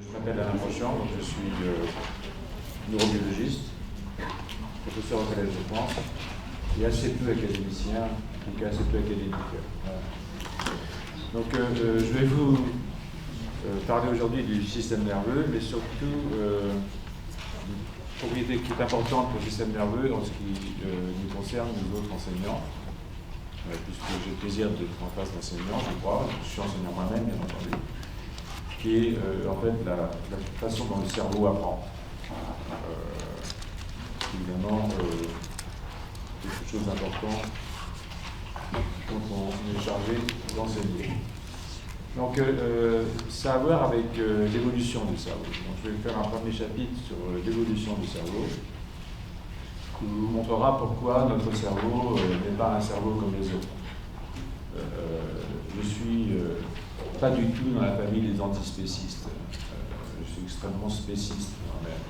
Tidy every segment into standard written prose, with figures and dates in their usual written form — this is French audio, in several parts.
Je m'appelle Alain Rochant, donc je suis neurobiologiste, professeur au Collège de France et assez peu académicien, en tout cas assez peu académique. Voilà. Donc je vais vous parler aujourd'hui du système nerveux, mais surtout d'une propriété qui est importante pour le système nerveux en ce qui nous concerne, nous autres enseignants, puisque j'ai le plaisir d'être en face d'enseignants, je crois, je suis enseignant moi-même, bien entendu, qui est en fait la façon dont le cerveau apprend. Évidemment, quelque chose d'important dont on est chargé d'enseigner. Donc, ça a à voir avec l'évolution du cerveau. Donc, je vais faire un premier chapitre sur l'évolution du cerveau, qui vous montrera pourquoi notre cerveau n'est pas un cerveau comme les autres. Je suis pas du tout dans la famille des antispécistes. Je suis extrêmement spéciste moi-même.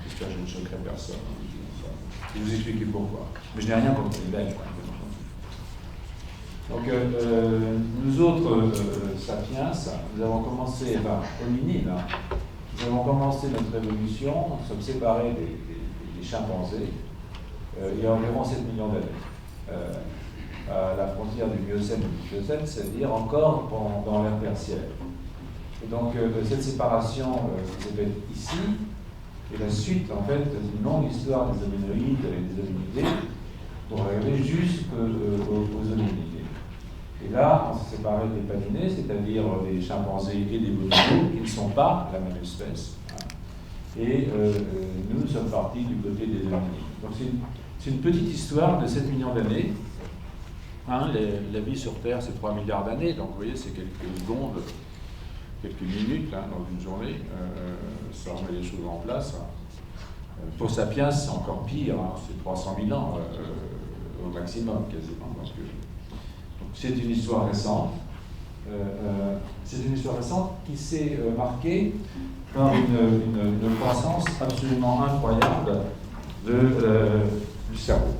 J'espère que je ne choquerai personne. Je vais vous expliquer pourquoi. Mais je n'ai rien contre les Belges. Donc, nous autres, sapiens, nous avons commencé, hominines, nous avons commencé notre évolution, nous sommes séparés des chimpanzés il y a environ 7 millions d'années. À la frontière du Miocène et du Pliocène, c'est-à-dire encore dans l'ère tertiaire. Et donc, cette séparation s'est faite ici, et la suite, en fait, d'une longue histoire des hominoïdes et des hominidés, pour arriver jusqu'aux hominidés. Et là, on s'est séparé des patinés, c'est-à-dire des chimpanzés et des bonobos, qui ne sont pas la même espèce. Et nous sommes partis du côté des hominidés. Donc, c'est une petite histoire de 7 millions d'années. La vie sur Terre, c'est 3 milliards d'années, donc vous voyez, c'est quelques secondes, quelques minutes dans une journée, ça remet les choses en place. Pour Sapiens, c'est encore pire, c'est 300 000 ans au maximum, quasiment. Donc c'est une histoire récente. C'est une histoire récente qui s'est marquée par une croissance absolument incroyable du cerveau.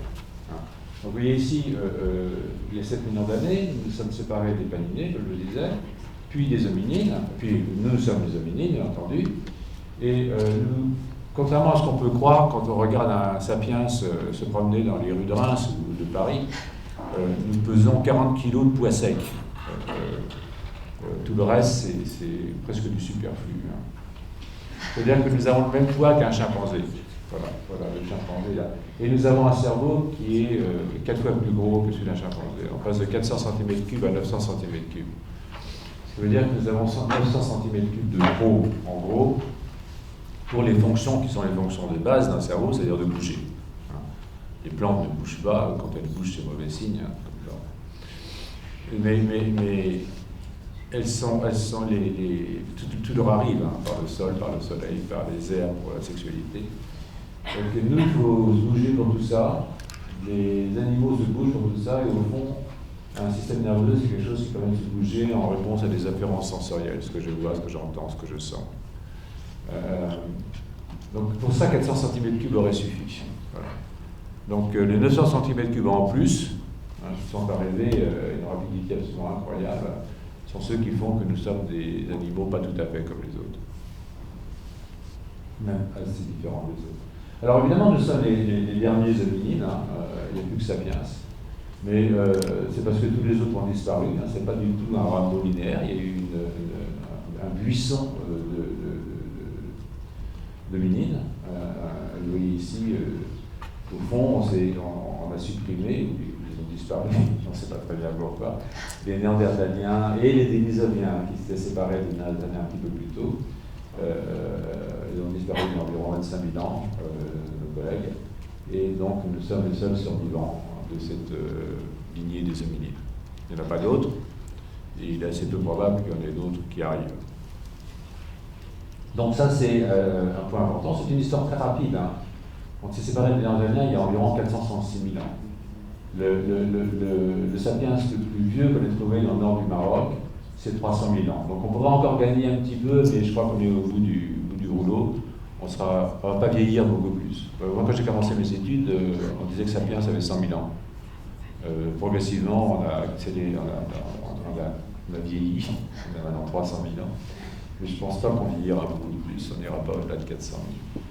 Donc vous voyez ici, il y a 7 millions d'années, nous sommes séparés des paninés, comme je le disais, puis des hominines, puis nous sommes des hominines, bien entendu, et nous, contrairement à ce qu'on peut croire quand on regarde un sapiens se promener dans les rues de Reims ou de Paris, nous pesons 40 kilos de poids sec. Tout le reste, c'est presque du superflu. C'est-à-dire que nous avons le même poids qu'un chimpanzé. Voilà, le chimpanzé là. Et nous avons un cerveau qui est 4 fois plus gros que celui d'un chimpanzé. On passe de 400 cm3 à 900 cm3. Ça veut dire que nous avons 900 cm3 de gros, en gros, pour les fonctions qui sont les fonctions de base d'un cerveau, c'est-à-dire de bouger. Les plantes ne bougent pas, quand elles bougent, c'est mauvais signe. Mais elles sont tout leur arrive, par le sol, par le soleil, par les airs, pour la sexualité. Donc nous, il faut se bouger pour tout ça, les animaux se bougent pour tout ça, et au fond, un système nerveux, c'est quelque chose qui permet de se bouger en réponse à des afférences sensorielles, ce que je vois, ce que j'entends, ce que je sens. Donc pour ça, 400 cm3 aurait suffi. Voilà. Donc les 900 cm3 en plus, qui sont arrivés à une rapidité absolument incroyable, sont ceux qui font que nous sommes des animaux pas tout à fait comme les autres. Même assez différents des autres. Alors évidemment, nous sommes les derniers hominines, il n'y a plus que Sapiens, mais c'est parce que tous les autres ont disparu, ce n'est pas du tout un rameau linéaire, il y a eu un buisson d'hominines. Vous voyez ici, au fond, on a supprimé, ils ont disparu, on ne sait pas très bien pourquoi, les Néandertaliens et les Denisoviens qui s'étaient séparés des Néandertaliens un petit peu plus tôt. Ils ont disparu il y a environ 25 000 ans, nos collègues, et donc nous sommes les seuls survivants de cette lignée des hominines. Il n'y en a pas d'autres, et il est assez peu probable qu'il y en ait d'autres qui arrivent. Donc ça c'est un point important, c'est une histoire très rapide. On s'est séparés des Néandertaliens il y a environ 466 000 ans. Le sapiens le plus vieux qu'on ait trouvé dans le nord du Maroc, c'est 300 000 ans. Donc on pourra encore gagner un petit peu, mais je crois qu'on est au bout du rouleau. On ne va pas vieillir beaucoup plus. Moi, quand j'ai commencé mes études, on disait que Sapiens avait 100 000 ans. Progressivement, on a accéléré, on a vieilli, on a maintenant 300 000 ans. Mais je ne pense pas qu'on vieillira beaucoup plus, on n'ira pas au-delà de 400 000.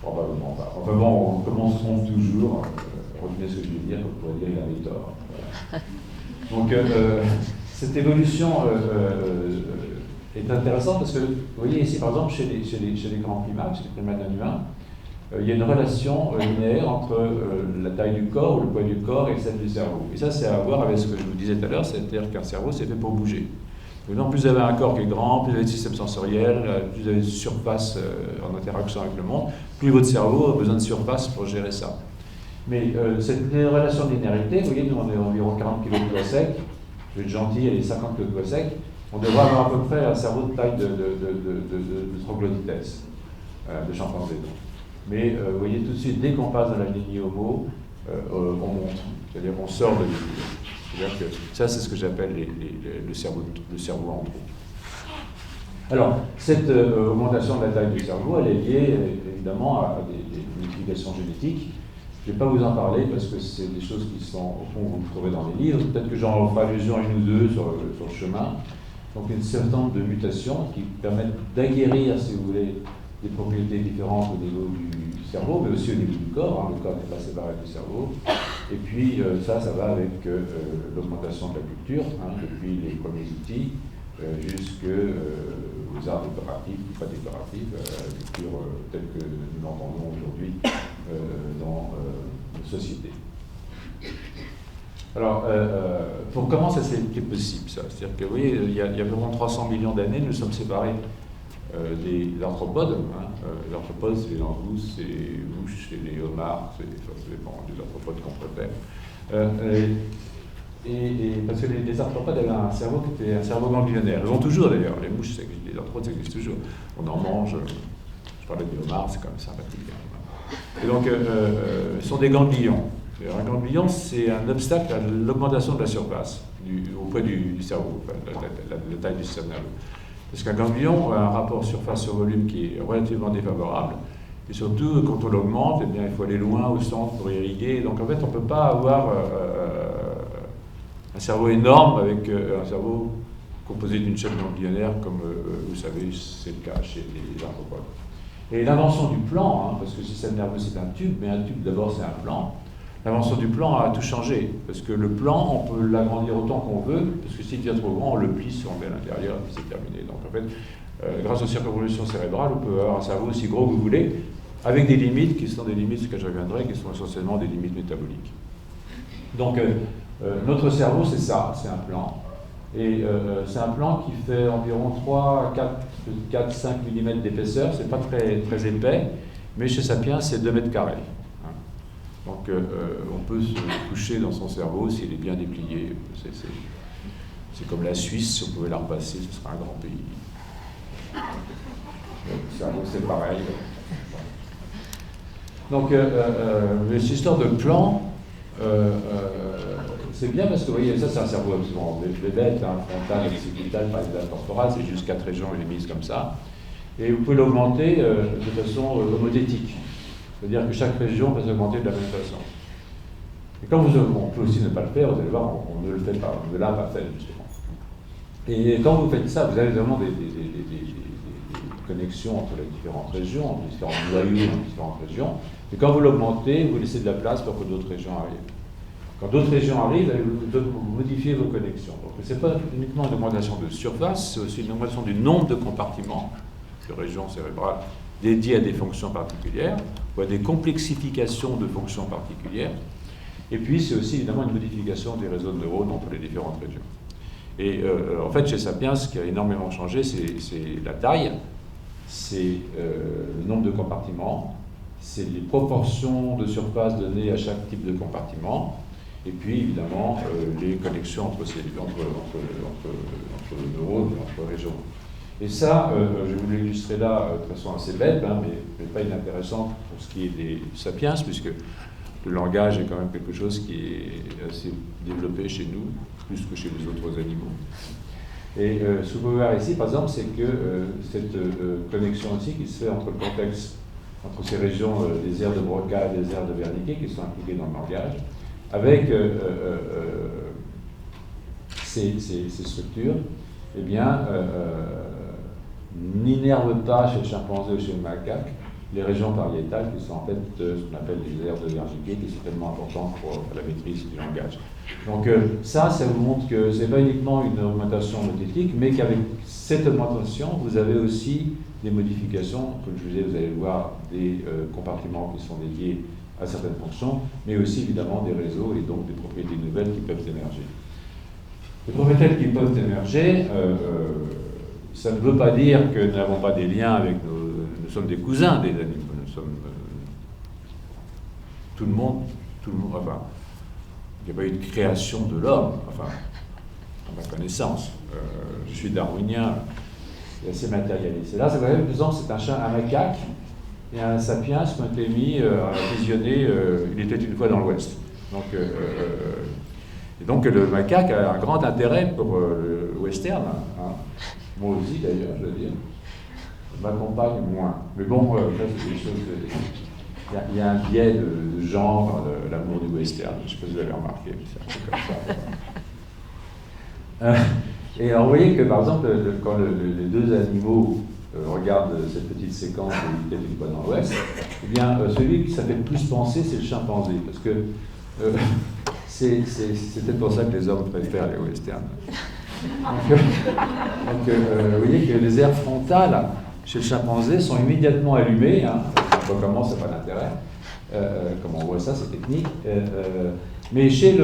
Probablement pas. Enfin bon, on commenceront toujours, retenez ce que je veux dire, vous pourrez dire il avait tort. Voilà. Donc cette évolution est intéressante parce que, vous voyez ici par exemple chez les grands primates, chez les primates non humains, il y a une relation linéaire entre la taille du corps ou le poids du corps et celle du cerveau. Et ça, c'est à voir avec ce que je vous disais tout à l'heure, c'est-à-dire qu'un cerveau, c'est fait pour bouger. Donc, plus vous avez un corps qui est grand, plus vous avez de système sensoriel, plus vous avez de surface en interaction avec le monde, plus votre cerveau a besoin de surface pour gérer ça. Mais cette relation de linéarité, vous voyez, nous on est environ 40 kg de poids sec, je vais être gentil, elle est 50 kg de poids sec, on devrait avoir à peu près un cerveau de taille de troglodytès, de chimpanzé donc. Mais vous voyez tout de suite, dès qu'on passe dans la lignée Homo, on monte, c'est-à-dire qu'on sort de l'équilibre. C'est-à-dire que ça, c'est ce que j'appelle le cerveau en trop. Alors, cette augmentation de la taille du cerveau, elle est liée évidemment à des modifications génétiques. Je ne vais pas vous en parler parce que c'est des choses qui sont, au fond, vous trouvez dans les livres. Peut-être que j'en ferai allusion à une ou deux sur le chemin. Donc, une certaine nombre de mutations qui permettent d'acquérir, si vous voulez, des propriétés différentes au niveau du cerveau, mais aussi au niveau du corps. Le corps n'est pas séparé du cerveau. Et puis, ça va avec l'augmentation de la culture, depuis les premiers outils jusqu'aux arts décoratifs ou pas décoratifs, la culture telle que nous l'entendons aujourd'hui dans nos sociétés. Alors, pour comment ça c'est possible, ça? C'est-à-dire que, vous voyez, il y a environ 300 millions d'années, nous sommes séparés des arthropodes. Les arthropodes, c'est les langoustes, c'est les mouches, c'est les homards, ça dépend des arthropodes qu'on préfère. Parce que les arthropodes avaient un cerveau qui était un cerveau ganglionnaire. Ils l'ont toujours d'ailleurs, les mouches, les arthropodes, ça existe toujours. On en mange, je parlais des homards, c'est comme ça, et donc, ce sont des ganglions. Un ganglion, c'est un obstacle à l'augmentation de la surface auprès du cerveau, la taille du système nerveux. Parce qu'un ganglion a un rapport surface sur volume qui est relativement défavorable. Et surtout, quand on l'augmente, eh bien, il faut aller loin au centre pour irriguer. Donc en fait, on ne peut pas avoir un cerveau énorme avec un cerveau composé d'une chaîne ganglionnaire, comme vous savez, c'est le cas chez les arthropodes. Et l'invention du plan, parce que le système nerveux c'est un tube, mais un tube d'abord c'est un plan. L'invention du plan a tout changé, parce que le plan, on peut l'agrandir autant qu'on veut, parce que s'il devient trop grand, on le plie, on met à l'intérieur, et c'est terminé. Donc en fait, grâce aux circonvolutions cérébrales, vous pouvez avoir un cerveau aussi gros que vous voulez, avec des limites qui sont des limites, ce que je reviendrai, qui sont essentiellement des limites métaboliques. Donc notre cerveau, c'est ça, c'est un plan. Et c'est un plan qui fait environ 3, 4, 5 mm d'épaisseur, c'est pas très, très épais, mais chez Sapiens, c'est 2 mètres carrés. Donc on peut se coucher dans son cerveau s'il est bien déplié. C'est comme la Suisse, si on pouvait la repasser, ce serait un grand pays. Le cerveau, c'est pareil. Donc cette histoire de plan, c'est bien parce que vous voyez, ça c'est un cerveau absolument bête, frontal, occipital, parietal, temporal, c'est juste 4 régions émises comme ça. Et vous pouvez l'augmenter de façon homothétique. C'est-à-dire que chaque région va s'augmenter de la même façon. Et quand on peut aussi ne pas le faire, vous allez voir, on ne le fait pas, on ne l'a pas fait justement. Et quand vous faites ça, vous avez vraiment des connexions entre les différentes régions, entre les différents noyaux dans les différentes régions. Et quand vous l'augmentez, vous laissez de la place pour que d'autres régions arrivent. Quand d'autres régions arrivent, vous modifiez vos connexions. Donc ce n'est pas uniquement une augmentation de surface, c'est aussi une augmentation du nombre de compartiments, de régions cérébrales, dédiées à des fonctions particulières, ou à des complexifications de fonctions particulières. Et puis, c'est aussi évidemment une modification des réseaux de neurones entre les différentes régions. Et en fait, chez Sapiens, ce qui a énormément changé, c'est la taille, c'est le nombre de compartiments, c'est les proportions de surface données à chaque type de compartiment, et puis évidemment les connexions entre neurones, entre régions. Et ça, je voulais l'illustrer là de façon assez bête, mais pas inintéressante pour ce qui est des sapiens, puisque le langage est quand même quelque chose qui est assez développé chez nous, plus que chez les autres animaux. Et ce que vous pouvez voir ici, par exemple, c'est que cette connexion aussi qui se fait entre le contexte, entre ces régions des aires de Broca et des aires de Wernicke qui sont impliquées dans le langage, avec ces structures, eh bien, n'innervent pas chez le chimpanzé ou chez le macaque les régions pariétales qui sont en fait ce qu'on appelle les aires de vergiquet, qui sont tellement importantes pour la maîtrise du langage. Donc ça vous montre que ce n'est pas uniquement une augmentation monétique, mais qu'avec cette augmentation, vous avez aussi des modifications, comme je vous disais, vous allez voir des compartiments qui sont dédiés à certaines fonctions, mais aussi évidemment des réseaux et donc des propriétés nouvelles qui peuvent émerger. Les propriétés qui peuvent émerger, ça ne veut pas dire que nous n'avons pas des liens avec nous sommes des cousins des animaux, nous sommes tout le monde, enfin, il n'y a pas eu de création de l'homme, enfin, à ma connaissance. Je suis darwinien, c'est assez matérialiste. Et là, par exemple, c'est un macaque et un sapiens qui ont été mis à visionner Il était une fois dans l'Ouest. Donc le macaque a un grand intérêt pour le western, hein. Moi aussi d'ailleurs, je veux dire. Ma compagne moins. Mais bon, ça c'est des choses. Il y a un biais de genre, l'amour du western. Je ne sais pas si vous avez remarqué, c'est un peu comme ça. Et alors vous voyez que par exemple, quand les deux animaux regardent cette petite séquence de Il était une fois dans l'Ouest, eh bien celui qui ça fait le plus penser, c'est le chimpanzé, parce que c'est peut-être pour ça que les hommes préfèrent les westerns. Donc, vous voyez que les aires frontales chez le chimpanzé sont immédiatement allumées, hein. Donc, comment, ça n'a pas d'intérêt. Comment on voit ça, c'est technique. Mais chez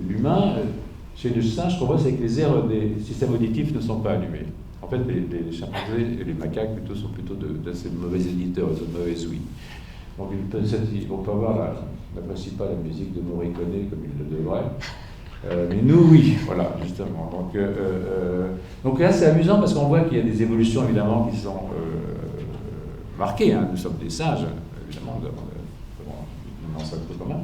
l'humain, chez le singe, ce qu'on voit, c'est que les aires des systèmes auditifs ne sont pas allumées. En fait, les chimpanzés et les macaques sont plutôt d'assez mauvais éditeurs, de mauvais ouïes. Donc ils vont pas avoir n'apprécient pas la musique de Morricone comme ils le devraient. Mais nous, oui, voilà, justement. Donc là, c'est amusant parce qu'on voit qu'il y a des évolutions, évidemment, qui sont marquées. Hein. Nous sommes des singes, évidemment, nous avons un ancêtre commun.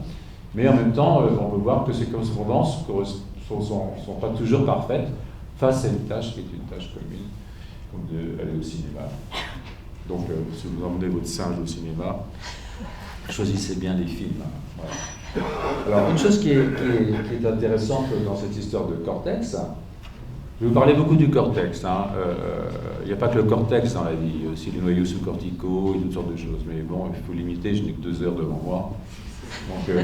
Mais en même temps, on peut voir que ces correspondances ne sont pas toujours parfaites face à une tâche qui est une tâche commune, comme d'aller au cinéma. Donc, si vous emmenez votre singe au cinéma, choisissez bien les films. Voilà. Alors, une chose qui est intéressante dans cette histoire de cortex, je vais vous parler beaucoup du cortex. Hein. Il n'y a pas que le cortex dans la vie, il y a aussi les noyaux sous-corticaux et toutes sortes de choses. Mais bon, il faut limiter, je n'ai que 2 heures devant moi. Donc,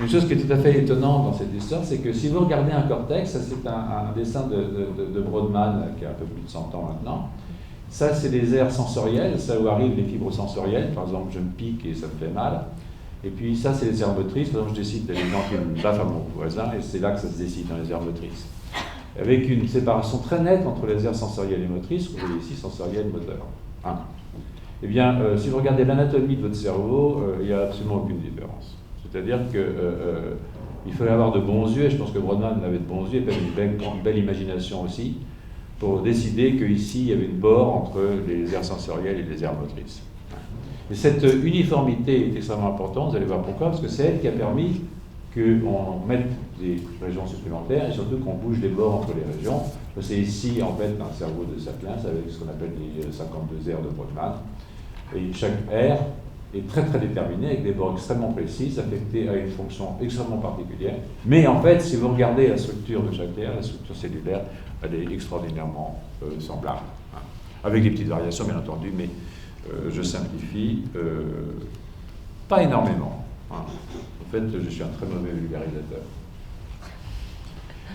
une chose qui est tout à fait étonnante dans cette histoire, c'est que si vous regardez un cortex, ça c'est un dessin de Brodmann qui a un peu plus de 100 ans maintenant. Ça, c'est des aires sensorielles, ça où arrivent les fibres sensorielles. Par exemple, je me pique et ça me fait mal. Et puis ça, c'est les aires motrices. Par exemple, je décide d'aller gens qui me baffent à mon voisin, et c'est là que ça se décide dans les aires motrices. Avec une séparation très nette entre les aires sensorielles et motrices, vous voyez ici sensorielles, moteurs. Hein. Eh bien, si vous regardez l'anatomie de votre cerveau, il n'y a absolument aucune différence. C'est-à-dire qu'il fallait avoir de bons yeux, et je pense que Brodmann avait de bons yeux, et puis une belle imagination aussi, pour décider qu'ici, il y avait une bord entre les aires sensorielles et les aires motrices. Et cette uniformité est extrêmement importante, vous allez voir pourquoi, parce que c'est elle qui a permis qu'on mette des régions supplémentaires, et surtout qu'on bouge les bords entre les régions. C'est ici, en fait, dans le cerveau de Sapiens, avec ce qu'on appelle les 52 aires de Brodmann. Et chaque aire est très très déterminée, avec des bords extrêmement précis, affectés à une fonction extrêmement particulière. Mais en fait, si vous regardez la structure de chaque aire, la structure cellulaire, elle est extraordinairement semblable. Hein. Avec des petites variations, bien entendu, mais je simplifie, pas énormément. Hein. En fait, je suis un très mauvais vulgarisateur.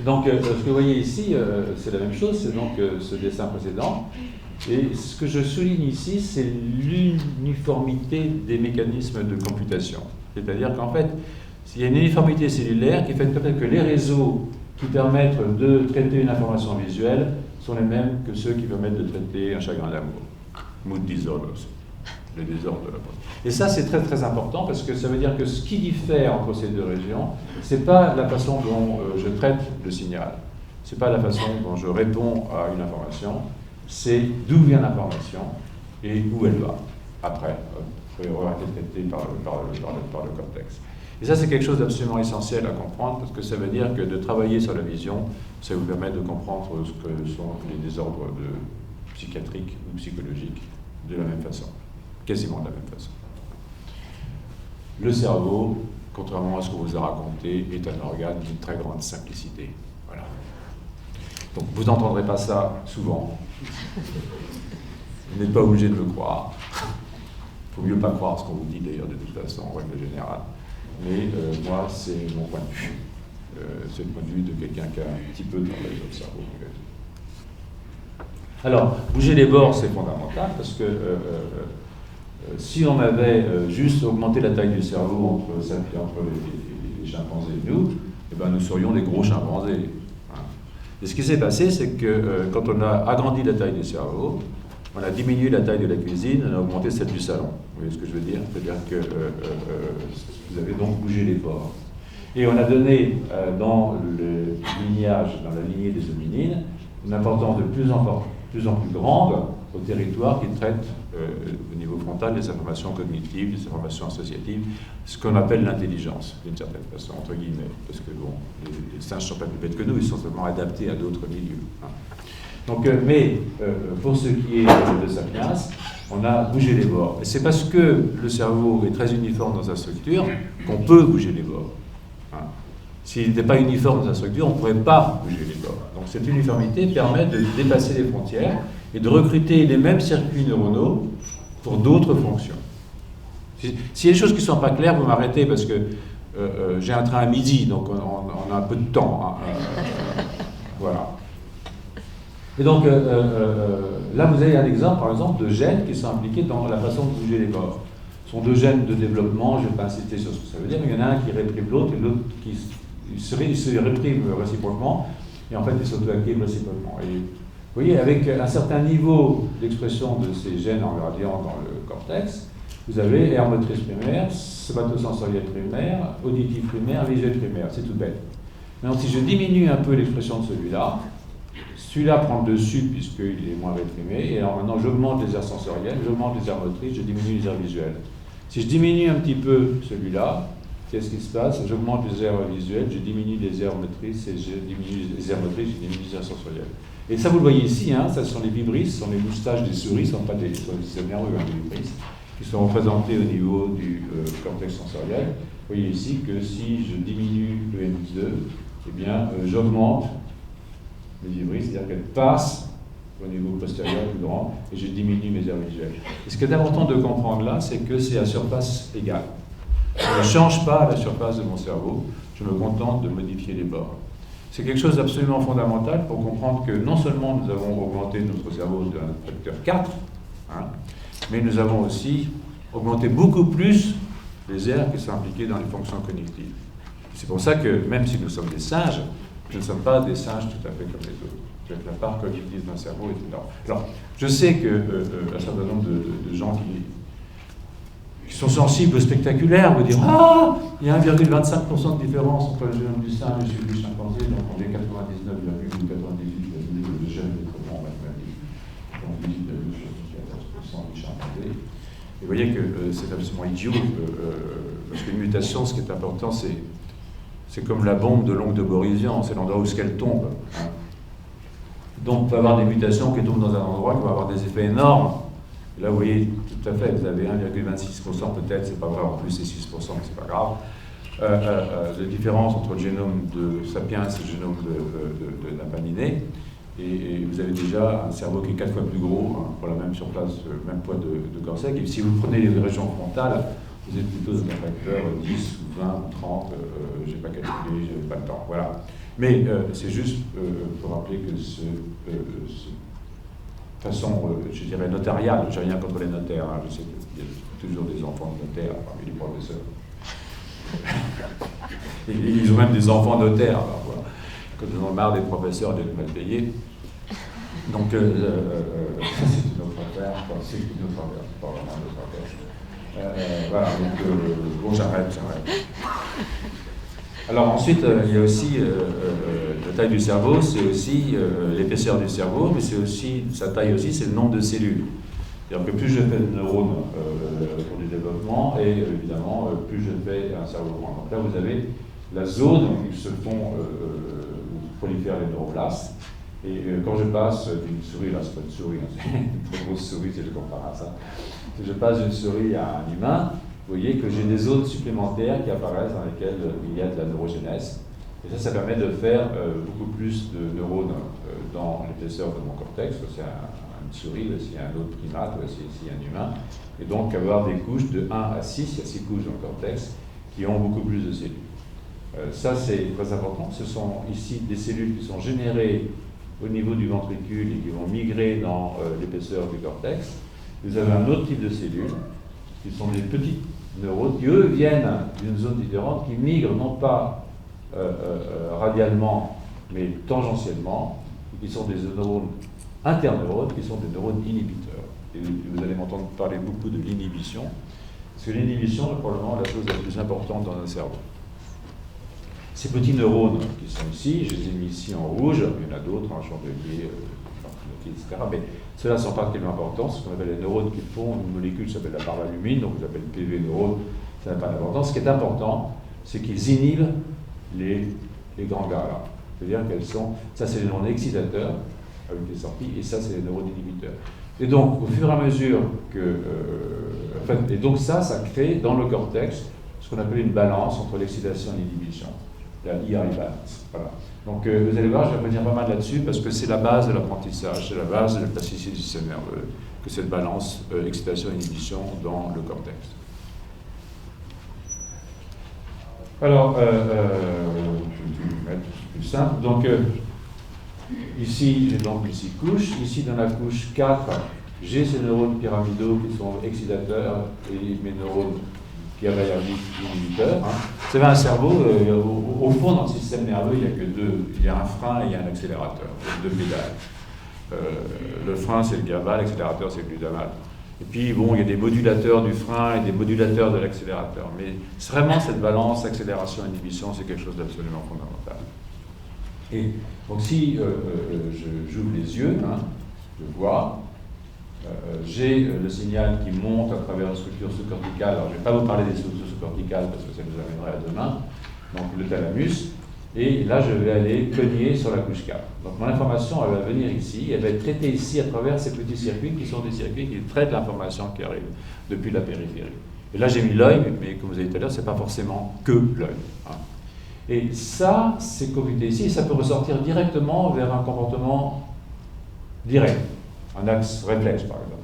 Donc, ce que vous voyez ici, c'est la même chose, c'est donc ce dessin précédent. Et ce que je souligne ici, c'est l'uniformité des mécanismes de computation. C'est-à-dire qu'en fait, il y a une uniformité cellulaire qui fait peut-être que les réseaux qui permettent de traiter une information visuelle sont les mêmes que ceux qui permettent de traiter un chagrin d'amour. Mood disorders, le désordre de la pensée. Et ça, c'est très très important parce que ça veut dire que ce qui diffère entre ces deux régions, c'est pas la façon dont je traite le signal, c'est pas la façon dont je réponds à une information, c'est d'où vient l'information et où elle va après avoir été traitée par le cortex. Et ça, c'est quelque chose d'absolument essentiel à comprendre parce que ça veut dire que de travailler sur la vision, ça vous permet de comprendre ce que sont les désordres psychiatriques ou psychologiques de la même façon, quasiment de la même façon. Le cerveau, contrairement à ce qu'on vous a raconté, est un organe d'une très grande simplicité. Voilà. Donc vous n'entendrez pas ça souvent. Vous n'êtes pas obligé de me croire. Il faut mieux pas croire ce qu'on vous dit d'ailleurs de toute façon, en règle générale. Mais moi, c'est mon point de vue. C'est le point de vue de quelqu'un qui a un petit peu travaillé sur le cerveau. Alors, bouger les bords, c'est fondamental, parce que si on avait juste augmenté la taille du cerveau entre les chimpanzés et nous, eh ben, nous serions des gros chimpanzés. Hein. Et ce qui s'est passé, c'est que quand on a agrandi la taille du cerveau, on a diminué la taille de la cuisine, on a augmenté celle du salon. Vous voyez ce que je veux dire? C'est-à-dire que vous avez donc bougé les bords. Et on a donné dans le lignage, dans la lignée des hominines, une importance de plus en plus grande au territoire qui traite au niveau frontal des informations cognitives, des informations associatives, ce qu'on appelle l'intelligence, d'une certaine façon, entre guillemets, parce que bon, les singes ne sont pas plus bêtes que nous, ils sont seulement adaptés à d'autres milieux. Hein. Donc, pour ce qui est de Sapiens, on a bougé les bords. Et c'est parce que le cerveau est très uniforme dans sa structure qu'on peut bouger les bords. Hein. S'il n'était pas uniforme dans sa structure, on ne pourrait pas bouger les bords. Donc cette uniformité permet de dépasser les frontières et de recruter les mêmes circuits neuronaux pour d'autres fonctions. S'il y a des choses qui ne sont pas claires, vous m'arrêtez parce que j'ai un train à midi, donc on a un peu de temps. Hein. Voilà. Et donc là, vous avez un exemple, par exemple, de gènes qui sont impliqués dans la façon de bouger les bords. Ce sont deux gènes de développement, je ne vais pas insister sur ce que ça veut dire, mais il y en a un qui réprime l'autre et l'autre qui se réprime réciproquement, et en fait, ils s'auto-activent réciproquement. Et vous voyez, avec un certain niveau d'expression de ces gènes en gradient dans le cortex, vous avez aire motrice primaire, somatosensorielle primaire, auditive primaire, visuelle primaire, c'est tout bête. Maintenant, si je diminue un peu l'expression de celui-là prend le dessus puisqu'il est moins réprimé, et alors maintenant j'augmente les aires sensorielles, j'augmente les aires motrices, je diminue les aires visuelles. Si je diminue un petit peu celui-là, qu'est-ce qui se passe? J'augmente les aires visuelles, je diminue les aires motrices, et je diminue les aires motrices, je diminue les aires sensorielles. Et ça, vous le voyez ici, hein, ça sont les vibrisses, ce sont les moustaches des souris, ce ne sont pas des systèmes nerveux, hein, les vibrisses, qui sont représentés au niveau du cortex sensoriel. Vous voyez ici que si je diminue le M2, eh bien, j'augmente les vibrisses, c'est-à-dire qu'elles passent au niveau postérieur plus grand, et je diminue mes aires visuelles. Et ce qui est important de comprendre là, c'est que c'est à surface égale. Je ne change pas la surface de mon cerveau, je me contente de modifier les bords. C'est quelque chose d'absolument fondamental pour comprendre que non seulement nous avons augmenté notre cerveau d'un facteur 4, hein, mais nous avons aussi augmenté beaucoup plus les aires qui sont impliquées dans les fonctions cognitives. C'est pour ça que même si nous sommes des singes, nous ne sommes pas des singes tout à fait comme les autres. La part cognitive d'un cerveau est énorme. Alors, je sais qu'un certain nombre de gens qui sont sensibles au spectaculaire vont dire « Ah, il y a 1,25% de différence entre le génome du singe et celui du chimpanzé, donc on est 99,98% de gènes d'étrement mathématique, donc 18,74% du chimpanzé. » Et vous voyez que c'est absolument idiot, parce qu'une mutation, ce qui est important, c'est comme la bombe de l'ongle de Borisien, c'est l'endroit où elle tombe. Hein. Donc, on peut avoir des mutations qui tombent dans un endroit qui vont avoir des effets énormes. Et là, vous voyez, tout à fait, vous avez 1,26% peut-être, c'est pas vrai, en plus c'est 6%, mais c'est pas grave. La différence entre le génome de Sapiens et le génome de Napaninée. Et vous avez déjà un cerveau qui est 4 fois plus gros, hein, pour la même surface, même poids de corps sec. Et si vous prenez les régions frontales, vous êtes plutôt dans un facteur 10 ou 20 ou 30, je n'ai pas calculé, je n'avais pas le temps. Voilà. Mais c'est juste pour rappeler que façon, je dirais, notariale, je n'ai rien contre les notaires, hein, je sais qu'il y a toujours des enfants de notaires parmi les professeurs. Ils ont même des enfants notaires, parfois, quand ils en ont marre des professeurs d'être mal payés. Donc, c'est une autre affaire, c'est une autre affaire, c'est pas vraiment une autre affaire. Voilà, donc, bon, j'arrête. Alors ensuite, il y a aussi la taille du cerveau, c'est aussi l'épaisseur du cerveau, mais c'est aussi, sa taille aussi, c'est le nombre de cellules. C'est-à-dire que plus je fais de neurones pour du développement, et évidemment, plus je fais un cerveau grand. Donc là, vous avez la zone où se font, où prolifèrent les neuroblastes. Et quand je passe d'une souris, là c'est pas une souris, hein, c'est une très grosse souris si je compare à ça, si je passe d'une souris à un humain, vous voyez que j'ai des zones supplémentaires qui apparaissent dans lesquelles il y a de la neurogénèse. Et ça permet de faire beaucoup plus de neurones dans l'épaisseur de mon cortex, c'est une souris, s'il y a un autre primate, s'il y a un humain, et donc avoir des couches de 1 à 6, il y a 6 couches dans le cortex, qui ont beaucoup plus de cellules. Ça, c'est très important. Ce sont ici des cellules qui sont générées au niveau du ventricule et qui vont migrer dans l'épaisseur du cortex. Vous avez un autre type de cellules, qui sont des petits neurones, qui eux viennent d'une zone différente, qui migrent non pas radialement, mais tangentiellement, qui sont des neurones interneurones, qui sont des neurones inhibiteurs. Et vous allez m'entendre parler beaucoup de l'inhibition, parce que l'inhibition est probablement la chose la plus importante dans un cerveau. Ces petits neurones qui sont ici, je les ai mis ici en rouge, il y en a d'autres, chandelier, etc. Mais ceux-là sont particulièrement importants, ce qu'on appelle les neurones qui font une molécule qui s'appelle la parvalumine, donc vous appelez PV neurone, ça n'a pas d'importance. Ce qui est important, c'est qu'ils inhibent les grands gars là. C'est-à-dire qu'elles sont, ça c'est les neurones excitateurs, avec les sorties, et ça c'est les neurones inhibiteurs. Et donc, au fur et à mesure que... et donc ça crée dans le cortex ce qu'on appelle une balance entre l'excitation et l'inhibition. La EI balance. Voilà. Donc vous allez voir, je vais revenir pas mal là-dessus parce que c'est la base de l'apprentissage, c'est la base de la plasticité du système nerveux, que cette balance excitation-inhibition dans le cortex. Alors, je vais mettre plus simple. Donc ici, j'ai donc les 6 couches. Ici, dans la couche 4, j'ai ces neurones pyramidaux qui sont excitateurs et mes neurones inhibiteurs. Vous savez, un cerveau, au fond, dans le système nerveux, il n'y a que deux. Il y a un frein et il y a un accélérateur. Il y a deux pédales. Le frein, c'est le GABA, l'accélérateur, c'est le glutamate. Et puis, bon, il y a des modulateurs du frein et des modulateurs de l'accélérateur. Mais vraiment, cette balance accélération-inhibition, c'est quelque chose d'absolument fondamental. Et donc, si j'ouvre les yeux, je vois, j'ai le signal qui monte à travers une structure sous-corticale. Alors, je ne vais pas vous parler des structures sous-corticales parce que ça nous amènerait à demain. Donc, le thalamus. Et là, je vais aller cogner sur la couche 4. Donc, mon information, elle va venir ici, elle va être traitée ici à travers ces petits circuits qui sont des circuits qui traitent l'information qui arrive depuis la périphérie. Et là, j'ai mis l'œil, mais comme vous avez dit tout à l'heure, ce n'est pas forcément que l'œil. Et ça, c'est computé ici, et ça peut ressortir directement vers un comportement direct, un axe réflexe, par exemple.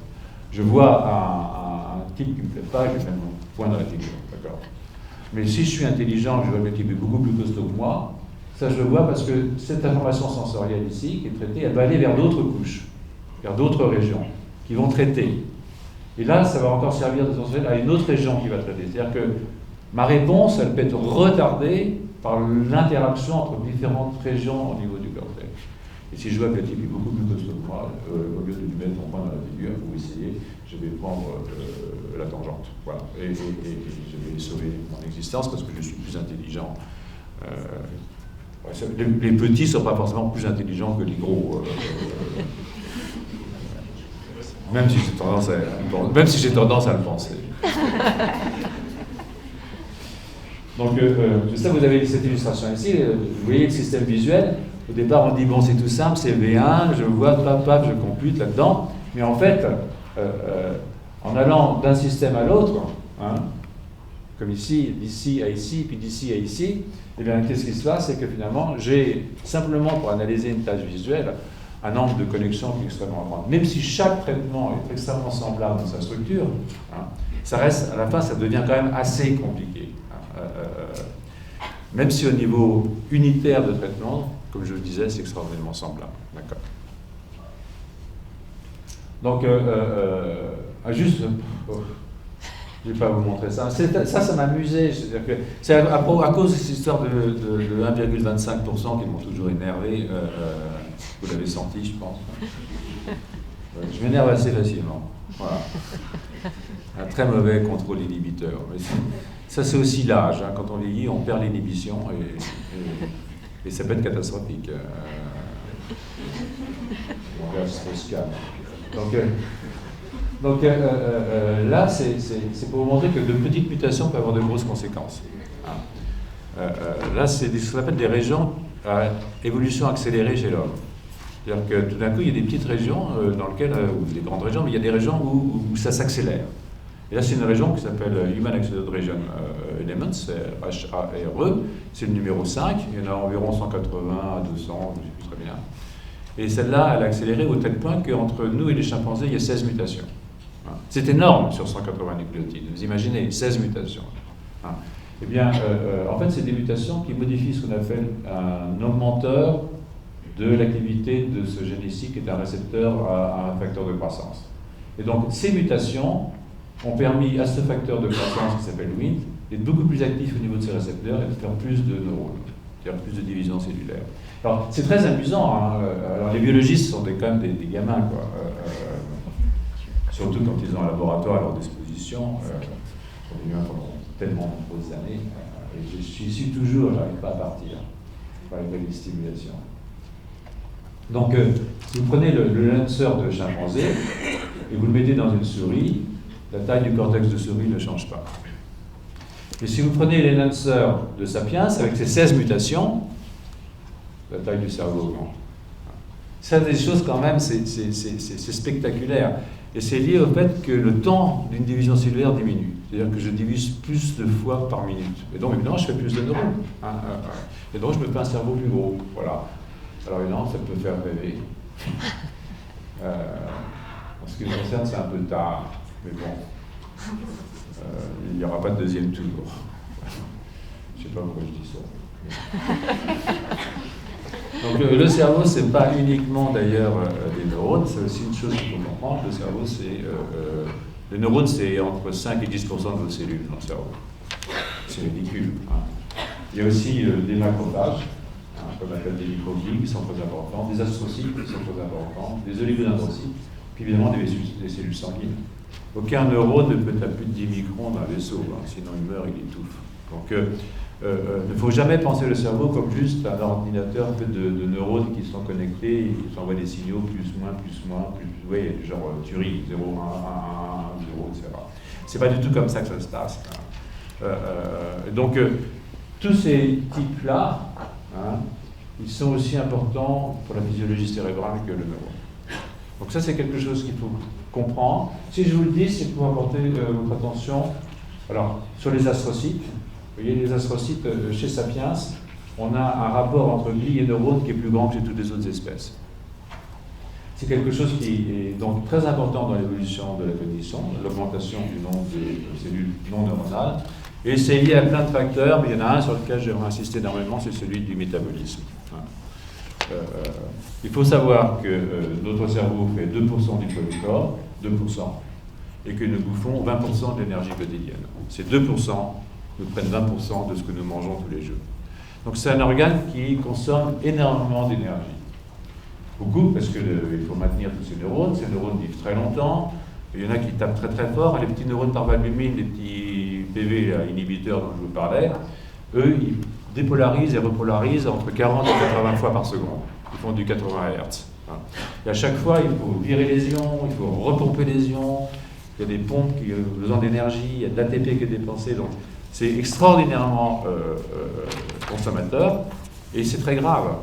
Je vois un type qui ne me plaît pas, je vais mettre mon poing dans la figure, d'accord ? Mais si je suis intelligent, je vois le type est beaucoup plus costaud que moi, ça je le vois parce que cette information sensorielle ici, qui est traitée, elle va aller vers d'autres couches, vers d'autres régions, qui vont traiter. Et là, ça va encore servir de sensoriel à une autre région qui va traiter. C'est-à-dire que ma réponse, elle peut être retardée par l'interaction entre différentes régions au niveau du cortex. Et si je vois que le type est beaucoup plus costaud que moi, au lieu de lui mettre mon poing dans la figure, pour essayer, je vais prendre la tangente. Voilà. Et je vais sauver mon existence parce que je suis plus intelligent. Les petits ne sont pas forcément plus intelligents que les gros. Même si j'ai tendance à le penser. Donc, ça, vous avez cette illustration ici. Vous voyez le système visuel. Au départ, on dit, bon, c'est tout simple, c'est V1, je vois, paf, je compute là-dedans. Mais en fait, en allant d'un système à l'autre, comme ici, d'ici à ici, puis d'ici à ici, eh bien, qu'est-ce qui se passe? C'est que finalement, j'ai simplement, pour analyser une tâche visuelle, un nombre de connexions qui est extrêmement grand. Même si chaque traitement est extrêmement semblable dans sa structure, ça reste, à la fin, ça devient quand même assez compliqué. Même si au niveau unitaire de traitement, comme je le disais, c'est extraordinairement semblable. D'accord. Donc, juste, je ne vais pas vous montrer ça. Ça m'amusait. C'est à cause de cette histoire de 1,25% qui m'ont toujours énervé. Vous l'avez senti, je pense. Je m'énerve assez facilement. Voilà. Un très mauvais contrôle inhibiteur. Mais ça, c'est aussi l'âge. Quand on vieillit, on perd l'inhibition et ça peut être catastrophique. On reste trop se calme. Donc là, c'est pour vous montrer que de petites mutations peuvent avoir de grosses conséquences. Là, c'est ce qu'on appelle des régions à évolution accélérée chez l'homme. C'est-à-dire que tout d'un coup, il y a des petites régions dans lesquelles, ou des grandes régions, mais il y a des régions où ça s'accélère. Et là, c'est une région qui s'appelle Human Accelerated Region Elements, HARE, c'est le numéro 5, il y en a environ 180 à 200, je ne sais plus très bien. Et celle-là, elle a accéléré au tel point qu'entre nous et les chimpanzés, il y a 16 mutations. C'est énorme sur 180 nucléotides, vous imaginez, 16 mutations. Eh bien, en fait, c'est des mutations qui modifient ce qu'on appelle un augmenteur de l'activité de ce gène ici, qui est un récepteur à un facteur de croissance. Et donc, ces mutations ont permis à ce facteur de croissance qui s'appelle Wnt d'être beaucoup plus actif au niveau de ses récepteurs et de faire plus de neurones, c'est-à-dire plus de division cellulaire. Alors, c'est très amusant, hein. Alors, les biologistes sont quand même des gamins, quoi. Surtout quand ils ont un laboratoire à leur disposition. J'en ai eu un pendant tellement nombreuses années, et je suis toujours, j'arrive pas à partir, par les stimulations. Donc, si vous prenez le lancer de chimpanzé et vous le mettez dans une souris, la taille du cortex de souris ne change pas. Et si vous prenez les lancers de sapiens, avec ses 16 mutations, la taille du cerveau augmente. Ça, des choses quand même, c'est spectaculaire. Et c'est lié au fait que le temps d'une division cellulaire diminue. C'est-à-dire que je divise plus de fois par minute. Et donc, évidemment, je fais plus de neurones. Et donc, je me fais un cerveau plus gros. Voilà. Alors, évidemment, ça peut faire rêver. En ce qui me concerne, c'est un peu tard. Mais bon, il n'y aura pas de deuxième tour. Je ne sais pas pourquoi je dis ça. Donc le cerveau, ce n'est pas uniquement d'ailleurs des neurones, c'est aussi une chose qu'il faut comprendre. Le cerveau, c'est... les neurones, c'est entre 5 et 10% de vos cellules dans le cerveau. C'est ridicule. Il y a aussi des macrophages, comme on appelle des microglies, qui sont très importants, des astrocytes qui sont très importants, des oligodendrocytes, puis évidemment des cellules sanguines. Aucun neurone ne peut à plus de 10 microns dans un vaisseau, sinon il meurt, il étouffe. Donc il ne faut jamais penser le cerveau comme juste un ordinateur fait de neurones qui sont connectés et qui s'envoient des signaux plus, moins, oui, genre Turing, 0, 1, 1, 1, 0, etc. C'est pas du tout comme ça que ça se passe. Donc tous ces types-là, ils sont aussi importants pour la physiologie cérébrale que le neurone. Donc ça, c'est quelque chose qu'il faut comprendre. Si je vous le dis, c'est pour apporter votre attention alors, sur les astrocytes. Vous voyez, les astrocytes, chez Sapiens, on a un rapport entre glie et neurones qui est plus grand que chez toutes les autres espèces. C'est quelque chose qui est donc très important dans l'évolution de la cognition, l'augmentation du nombre de cellules non neuronales. Et c'est lié à plein de facteurs, mais il y en a un sur lequel j'aimerais insister énormément, c'est celui du métabolisme. Il faut savoir que notre cerveau fait 2% du poids du corps, 2%, et que nous bouffons 20% de l'énergie quotidienne. Ces 2% nous prennent 20% de ce que nous mangeons tous les jours. Donc c'est un organe qui consomme énormément d'énergie. Beaucoup, parce qu'il faut maintenir tous ces neurones vivent très longtemps, il y en a qui tapent très très fort, les petits neurones par valbumine, les petits PV inhibiteurs dont je vous parlais, eux, ils dépolarisent et repolarisent entre 40 et 80 fois par seconde. Ils font du 80 Hz. Et à chaque fois, il faut virer les ions, il faut repomper les ions, il y a des pompes qui ont besoin d'énergie, il y a de l'ATP qui est dépensé, donc c'est extraordinairement consommateur, et c'est très grave,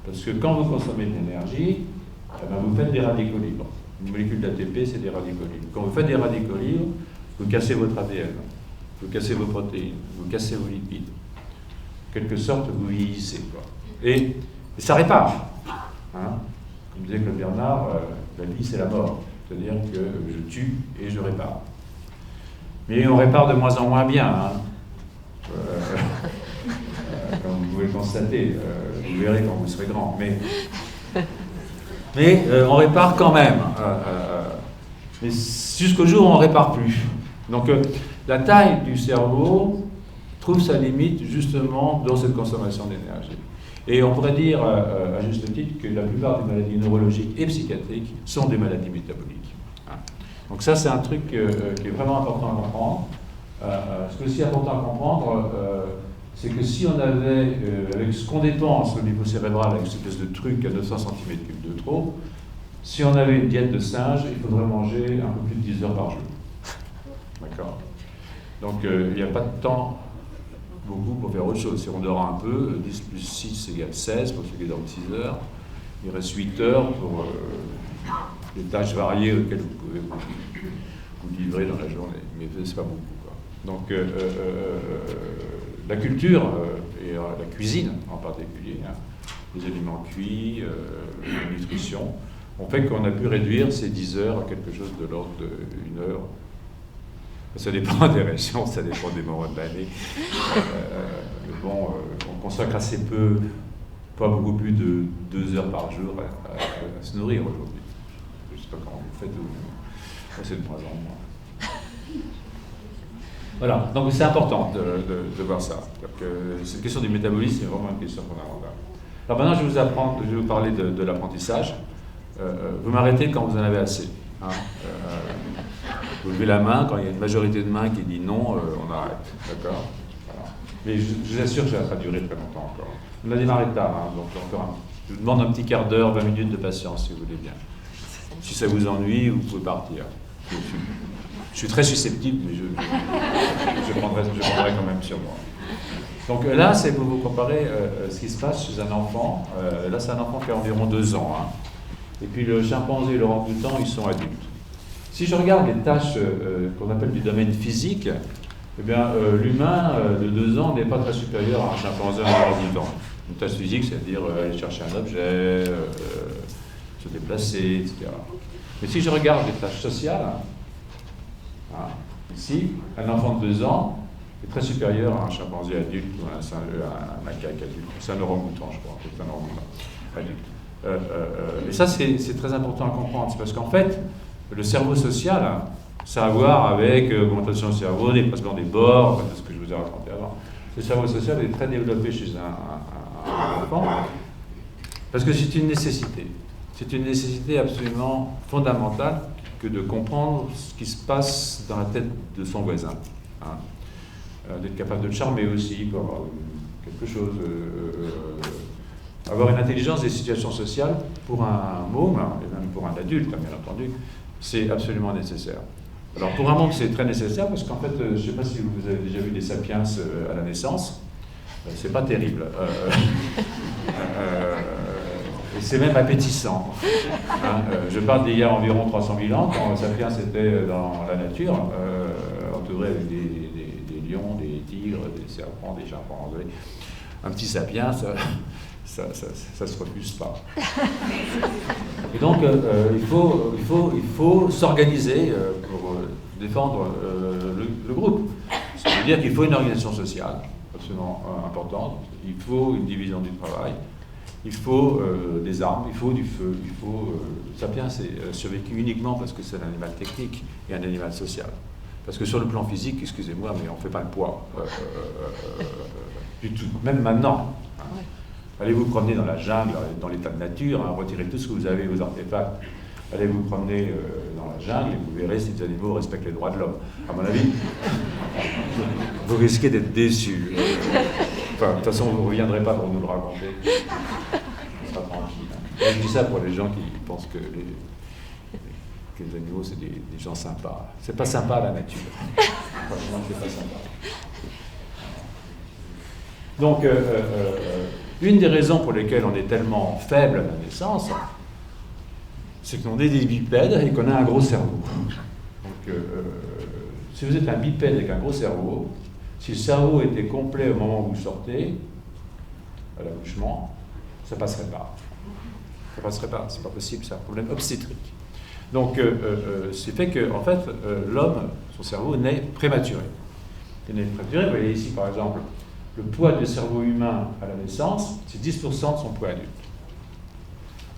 parce que quand vous consommez de l'énergie, vous faites des radicaux libres. Une molécule d'ATP, c'est des radicaux libres. Quand vous faites des radicaux libres, vous cassez votre ADN, vous cassez vos protéines, vous cassez vos lipides. En quelque sorte, vous vieillissez, quoi. Et ça répare. Comme disait Claude Bernard, la vie, c'est la mort. C'est-à-dire que je tue et je répare. Mais on répare de moins en moins bien. Comme vous pouvez le constater, vous verrez quand vous serez grand. Mais on répare quand même. Mais jusqu'au jour où on ne répare plus. Donc la taille du cerveau trouve sa limite justement dans cette consommation d'énergie. Et on pourrait dire, à juste titre, que la plupart des maladies neurologiques et psychiatriques sont des maladies métaboliques. Donc ça, c'est un truc qui est vraiment important à comprendre. Ce qui est aussi important à comprendre, c'est que si on avait, avec ce qu'on dépense au niveau cérébral, avec cette espèce de truc à 900 cm3 de trop, si on avait une diète de singe, il faudrait manger un peu plus de 10 heures par jour. D'accord ? Donc il n'y a pas de temps beaucoup pour faire autre chose. Si on dort un peu, 10 plus 6 égale 16 pour ceux qui dorment 6 heures. Il reste 8 heures pour des tâches variées auxquelles vous pouvez ou livrés dans la journée, mais c'est pas beaucoup, quoi. Donc la culture et la cuisine en particulier, hein, les aliments cuits, la nutrition, ont fait qu'on a pu réduire ces 10 heures à quelque chose de l'ordre d'1 heure. Ça dépend des régions, ça dépend des moments de l'année. Mais bon, on consacre assez peu, pas beaucoup plus de 2 heures par jour à se nourrir aujourd'hui. Je ne sais pas comment vous faites, moi c'est de moins en moins. Voilà, donc c'est important de voir ça. Cette question du métabolisme, c'est vraiment une question fondamentale. Alors maintenant, je vais vous parler de l'apprentissage. Vous m'arrêtez quand vous en avez assez. Hein. Vous levez la main, quand il y a une majorité de mains qui dit non, on arrête. D'accord, voilà. Mais je vous assure que ça va pas durer très longtemps encore. On a démarré tard, hein, donc encore je vous demande un petit quart d'heure, 20 minutes de patience, si vous voulez bien. Si ça vous ennuie, vous pouvez partir. Je suis très susceptible, mais je prendrai quand même sur moi. Donc là, c'est pour vous comparer ce qui se passe chez un enfant. Là, c'est un enfant qui a environ 2 ans. Hein. Et puis le chimpanzé et l'orang-outan, ils sont adultes. Si je regarde les tâches qu'on appelle du domaine physique, eh bien, l'humain de 2 ans n'est pas très supérieur à un chimpanzé ou à un orang-outan. Une tâche physique, c'est-à-dire aller chercher un objet, se déplacer, etc. Mais si je regarde les tâches sociales, hein, ici, un enfant de 2 ans est très supérieur à un chimpanzé adulte ou à un macaque adulte. C'est un orang-outan, je crois, c'est un orang-outan adulte. Et ça, c'est très important à comprendre. C'est parce qu'en fait, le cerveau social, ça a à voir avec augmentation du cerveau, déplacement des bords, enfin, tout ce que je vous ai raconté avant. Le cerveau social est très développé chez un enfant parce que c'est une nécessité. C'est une nécessité absolument fondamentale que de comprendre ce qui se passe dans la tête de son voisin. Hein. D'être capable de le charmer aussi, pour avoir quelque chose... avoir une intelligence des situations sociales pour un môme, et même pour un adulte, bien entendu, c'est absolument nécessaire. Alors pour un môme, c'est très nécessaire parce qu'en fait, je ne sais pas si vous avez déjà vu des sapiens à la naissance, c'est pas terrible. Et c'est même appétissant. Hein, je parle d'il y a environ 300 000 ans, quand sapiens était dans la nature, entouré avec des lions, des tigres, des serpents, des chimpanzés. Un petit sapiens, ça se refuse pas. Et donc, il faut s'organiser pour défendre le groupe. Ça veut dire qu'il faut une organisation sociale absolument importante, il faut une division du travail, il faut des armes, il faut du feu, Sapiens est survécu uniquement parce que c'est un animal technique et un animal social. Parce que sur le plan physique, excusez-moi, mais on ne fait pas le poids du tout, même maintenant. Hein. Allez vous promener dans la jungle, dans l'état de nature, hein, retirez tout ce que vous avez, vos artefacts. Allez vous promener dans la jungle et vous verrez si les animaux respectent les droits de l'homme. À mon avis, vous risquez d'être déçus. Enfin, de toute façon, vous ne reviendrez pas pour nous le raconter. On sera tranquille. Hein. Je dis ça pour les gens qui pensent que les animaux, c'est des gens sympas. C'est pas sympa, la nature. Franchement, c'est pas sympa. Donc, une des raisons pour lesquelles on est tellement faible à la naissance, c'est qu'on est des bipèdes et qu'on a un gros cerveau. Donc, si vous êtes un bipède avec un gros cerveau, si le cerveau était complet au moment où vous sortez, à l'accouchement, ça ne passerait pas. Ça ne passerait pas, c'est pas possible, c'est un problème obstétrique. Donc, c'est fait que, en fait, l'homme, son cerveau naît prématuré. Il naît prématuré, vous voyez ici, par exemple, le poids du cerveau humain à la naissance, c'est 10% de son poids adulte.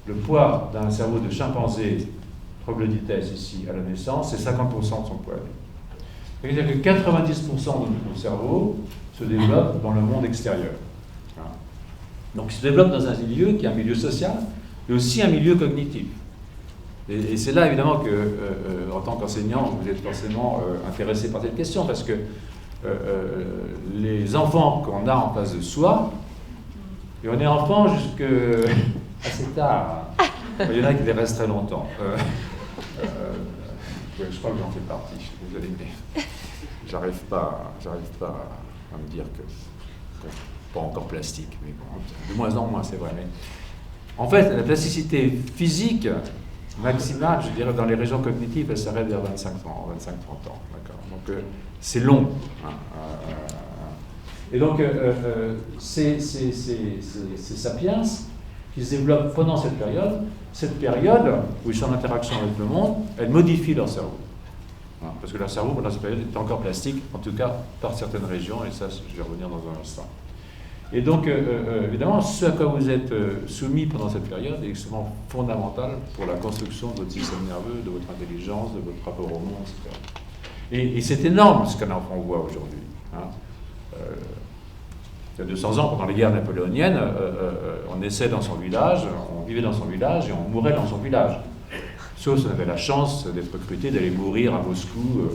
Le poids d'un cerveau de chimpanzé, troglodytès ici, à la naissance, c'est 50% de son poids adulte. C'est-à-dire que 90% de notre cerveau se développe dans le monde extérieur. Donc il se développe dans un milieu qui est un milieu social, mais aussi un milieu cognitif. Et c'est là, évidemment, que, en tant qu'enseignant, vous êtes forcément intéressé par cette question, parce que les enfants qu'on a en face de soi, et on est enfant jusqu'à assez tard. Il y en a qui les restent très longtemps. Je crois que j'en fais partie, je suis désolé, mais j'arrive pas à me dire que pas encore plastique, mais bon, de moins en moins, c'est vrai. Mais en fait, la plasticité physique maximale, je dirais, dans les régions cognitives, elle s'arrête vers 25-30 ans. D'accord. Donc, c'est long. Hein, et donc, c'est Sapiens qui se développe pendant cette période où ils sont en interaction avec le monde, elle modifie leur cerveau. Hein, parce que leur cerveau, pendant cette période, est encore plastique, en tout cas par certaines régions, et ça, je vais revenir dans un instant. Et donc, évidemment, ce à quoi vous êtes soumis pendant cette période est extrêmement fondamental pour la construction de votre système nerveux, de votre intelligence, de votre rapport au monde, etc. Et c'est énorme ce qu'un enfant voit aujourd'hui. Hein. Il y a 200 ans, pendant les guerres napoléoniennes, on naissait dans son village, on vivait dans son village et on mourait dans son village. Sauf si on avait la chance d'être recruté, d'aller mourir à Moscou.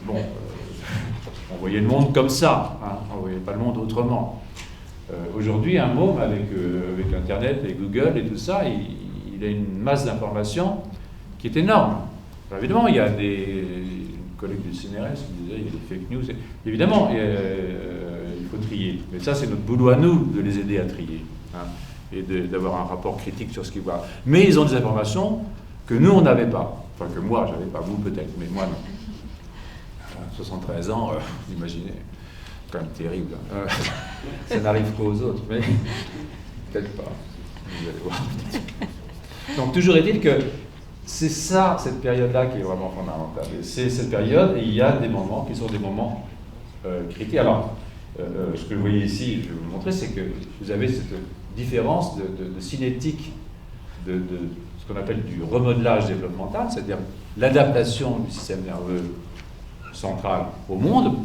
On voyait le monde comme ça, hein, on ne voyait pas le monde autrement. Aujourd'hui, un môme avec Internet et Google et tout ça, il a une masse d'informations qui est énorme. Alors, évidemment, il y a des collègues du CNRS qui disaient il y a des fake news. Évidemment, il faut trier. Mais ça, c'est notre boulot à nous de les aider à trier. Hein, et d'avoir un rapport critique sur ce qu'ils voient. Mais ils ont des informations que nous, on n'avait pas. Enfin, que moi, j'avais pas. Vous, peut-être, mais moi, non. 73 ans, imaginez, quand même terrible. Ça n'arrive qu'aux autres, mais peut-être pas. Vous allez voir. Donc, toujours est-il que c'est ça, cette période-là, qui est vraiment fondamentale. Et c'est cette période, et il y a des moments qui sont des moments critiques. Alors, ce que vous voyez ici, je vais vous montrer, c'est que vous avez cette différence de cinétique, de ce qu'on appelle du remodelage développemental, c'est-à-dire l'adaptation du système nerveux central au monde,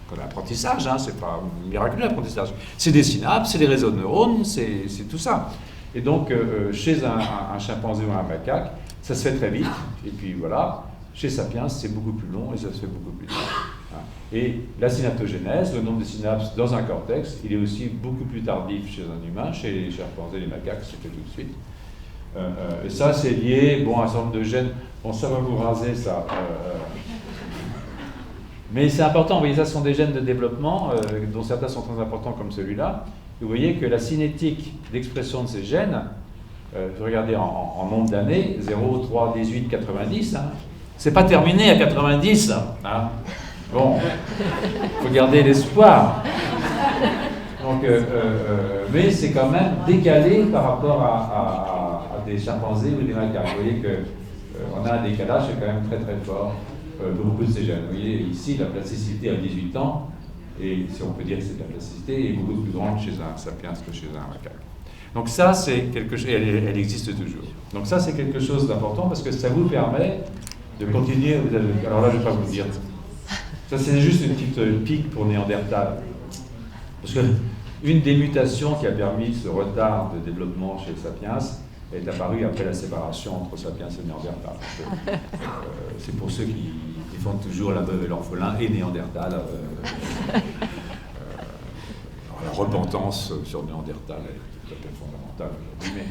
comme l'apprentissage, hein, c'est pas miraculeux l'apprentissage, c'est des synapses, c'est des réseaux de neurones, c'est tout ça. Et donc, chez un chimpanzé ou un macaque, ça se fait très vite, et puis voilà, chez Sapiens, c'est beaucoup plus long et ça se fait beaucoup plus tard. Hein. Et la synaptogénèse, le nombre de synapses dans un cortex, il est aussi beaucoup plus tardif chez un humain, chez les chimpanzés et les macaques, c'est fait tout de suite. Et ça, c'est lié à un certain nombre de gènes. Bon, ça va vous raser, ça. Mais c'est important, vous voyez, ça ce sont des gènes de développement, dont certains sont très importants comme celui-là. Vous voyez que la cinétique d'expression de ces gènes, regardez en nombre d'années, 0, 3, 18, 90, hein, c'est pas terminé à 90. Hein. Bon, il faut garder l'espoir. Donc, mais c'est quand même décalé par rapport à des chimpanzés ou des macaques. Vous voyez qu'on a un décalage qui est quand même très très fort. De beaucoup de ces gènes. Vous voyez, ici, la plasticité à 18 ans, et si on peut dire que c'est de la plasticité, est beaucoup plus grande chez un sapiens que chez un macaque. Donc ça, c'est quelque chose, et elle existe toujours. Donc ça, c'est quelque chose d'important parce que ça vous permet de continuer. Alors là, je ne vais pas vous dire. Ça, c'est juste une petite pique pour Néandertal. Parce que une des mutations qui a permis ce retard de développement chez Sapiens est apparue après la séparation entre Sapiens et Néandertal. C'est pour ceux qui défendent toujours la veuve et l'orphelin et Néandertal. La repentance sur Néandertal est tout à fait fondamentale aujourd'hui, mais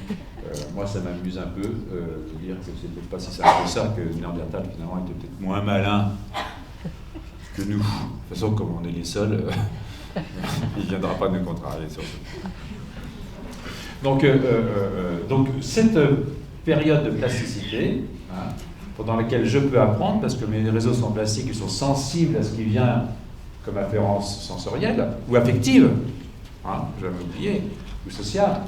moi ça m'amuse un peu de dire que c'est peut-être pas si simple que ça, que Néandertal finalement était peut-être moins malin que nous. De toute façon, comme on est les seuls, il ne viendra pas nous contrarier sur ça. Donc cette période de plasticité, hein, pendant laquelle je peux apprendre, parce que mes réseaux sont plastiques, ils sont sensibles à ce qui vient comme afférence sensorielle ou affective, hein, j'avais oublié, ou sociale,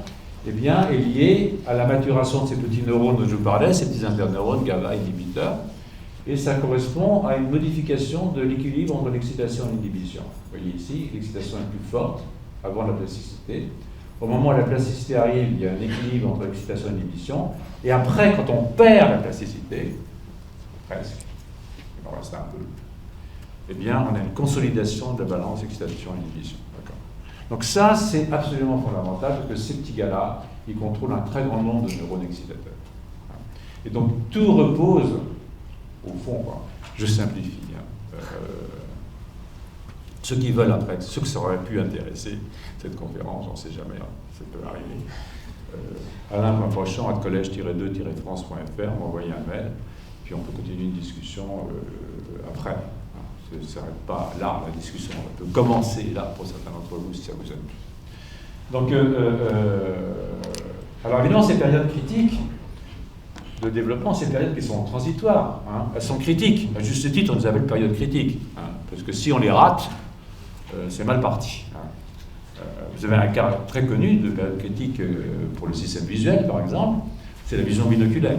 eh bien, est liée à la maturation de ces petits neurones dont je vous parlais, ces petits interneurones GABA inhibiteurs, et ça correspond à une modification de l'équilibre entre l'excitation et l'inhibition. Vous voyez ici, l'excitation est plus forte avant la plasticité. Au moment où la plasticité arrive, il y a un équilibre entre l'excitation et l'inhibition. Et après, quand on perd la plasticité, presque, il en reste un peu, eh bien, on a une consolidation de la balance excitation-inhibition. Donc ça, c'est absolument fondamental, parce que ces petits gars-là, ils contrôlent un très grand nombre de neurones excitateurs. Et donc, tout repose, au fond, quoi, je simplifie, hein, ceux qui veulent après, ceux que ça aurait pu intéresser, cette conférence, on ne sait jamais, hein, ça peut arriver. Alain.Pochon, @collège-2-france.fr, m'envoyer un mail, puis on peut continuer une discussion après. Ça ne s'arrête pas là, la discussion. On peut commencer là, pour certains d'entre vous, si ça vous aime. Donc, alors évidemment, ces périodes critiques, de développement, ces périodes qui sont transitoires, hein, elles sont critiques. À juste titre, on les appelle périodes critiques, hein, parce que si on les rate, c'est mal parti. Hein. Vous avez un cas très connu de période critique pour le système visuel, par exemple, c'est la vision binoculaire.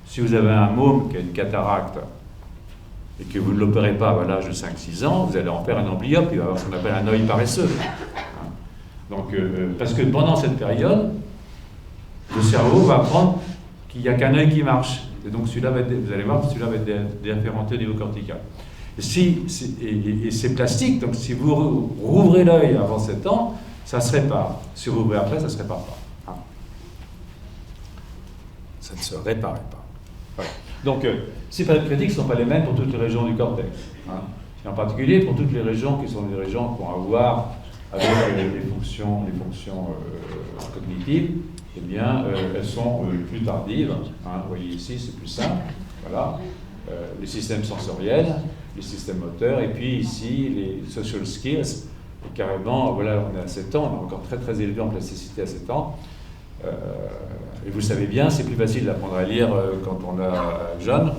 Si vous avez un môme qui a une cataracte et que vous ne l'opérez pas à l'âge de 5-6 ans, vous allez en faire un amblyopie, il va avoir ce qu'on appelle un œil paresseux. Hein. Donc, parce que pendant cette période, le cerveau va apprendre qu'il n'y a qu'un œil qui marche. Et donc, vous allez voir que celui-là va être déréférenté au niveau cortical. Et c'est plastique, donc si vous rouvrez l'œil avant 7 ans, ça se répare. Si vous rouvrez après, ça ne se répare pas. Hein. Ça ne se réparait pas. Voilà. Donc, ces périodes critiques ne sont pas les mêmes pour toutes les régions du cortex. Hein. Et en particulier pour toutes les régions qui sont des régions qui ont à voir avec les fonctions cognitives, eh bien, elles sont plus tardives. Hein. Vous voyez ici, c'est plus simple. Voilà. Les systèmes sensoriels, les systèmes moteurs, et puis ici, les social skills. Et carrément, voilà, on est à 7 ans, on est encore très très élevé en plasticité à 7 ans. Et vous le savez bien, c'est plus facile d'apprendre à lire quand on est jeune.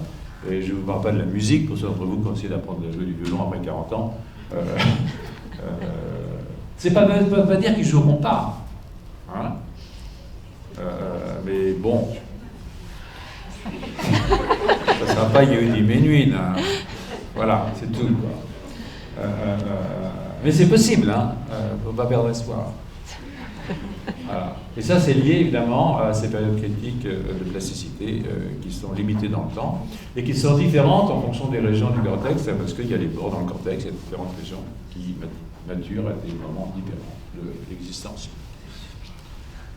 Et je ne vous parle pas de la musique, pour ceux d'entre vous qui ont essayé d'apprendre à jouer du violon après 40 ans. C'est pas dire qu'ils ne joueront pas. Hein, mais bon, ça ne sera pas Yehudi Menuhin. Hein. Voilà, c'est tout. Quoi. Mais c'est possible, hein. Faut pas perdre espoir. Voilà. Et ça, c'est lié évidemment à ces périodes critiques de plasticité qui sont limitées dans le temps et qui sont différentes en fonction des régions du cortex, parce qu'il y a des bords dans le cortex, il y a différentes régions qui maturent à des moments différents de l'existence.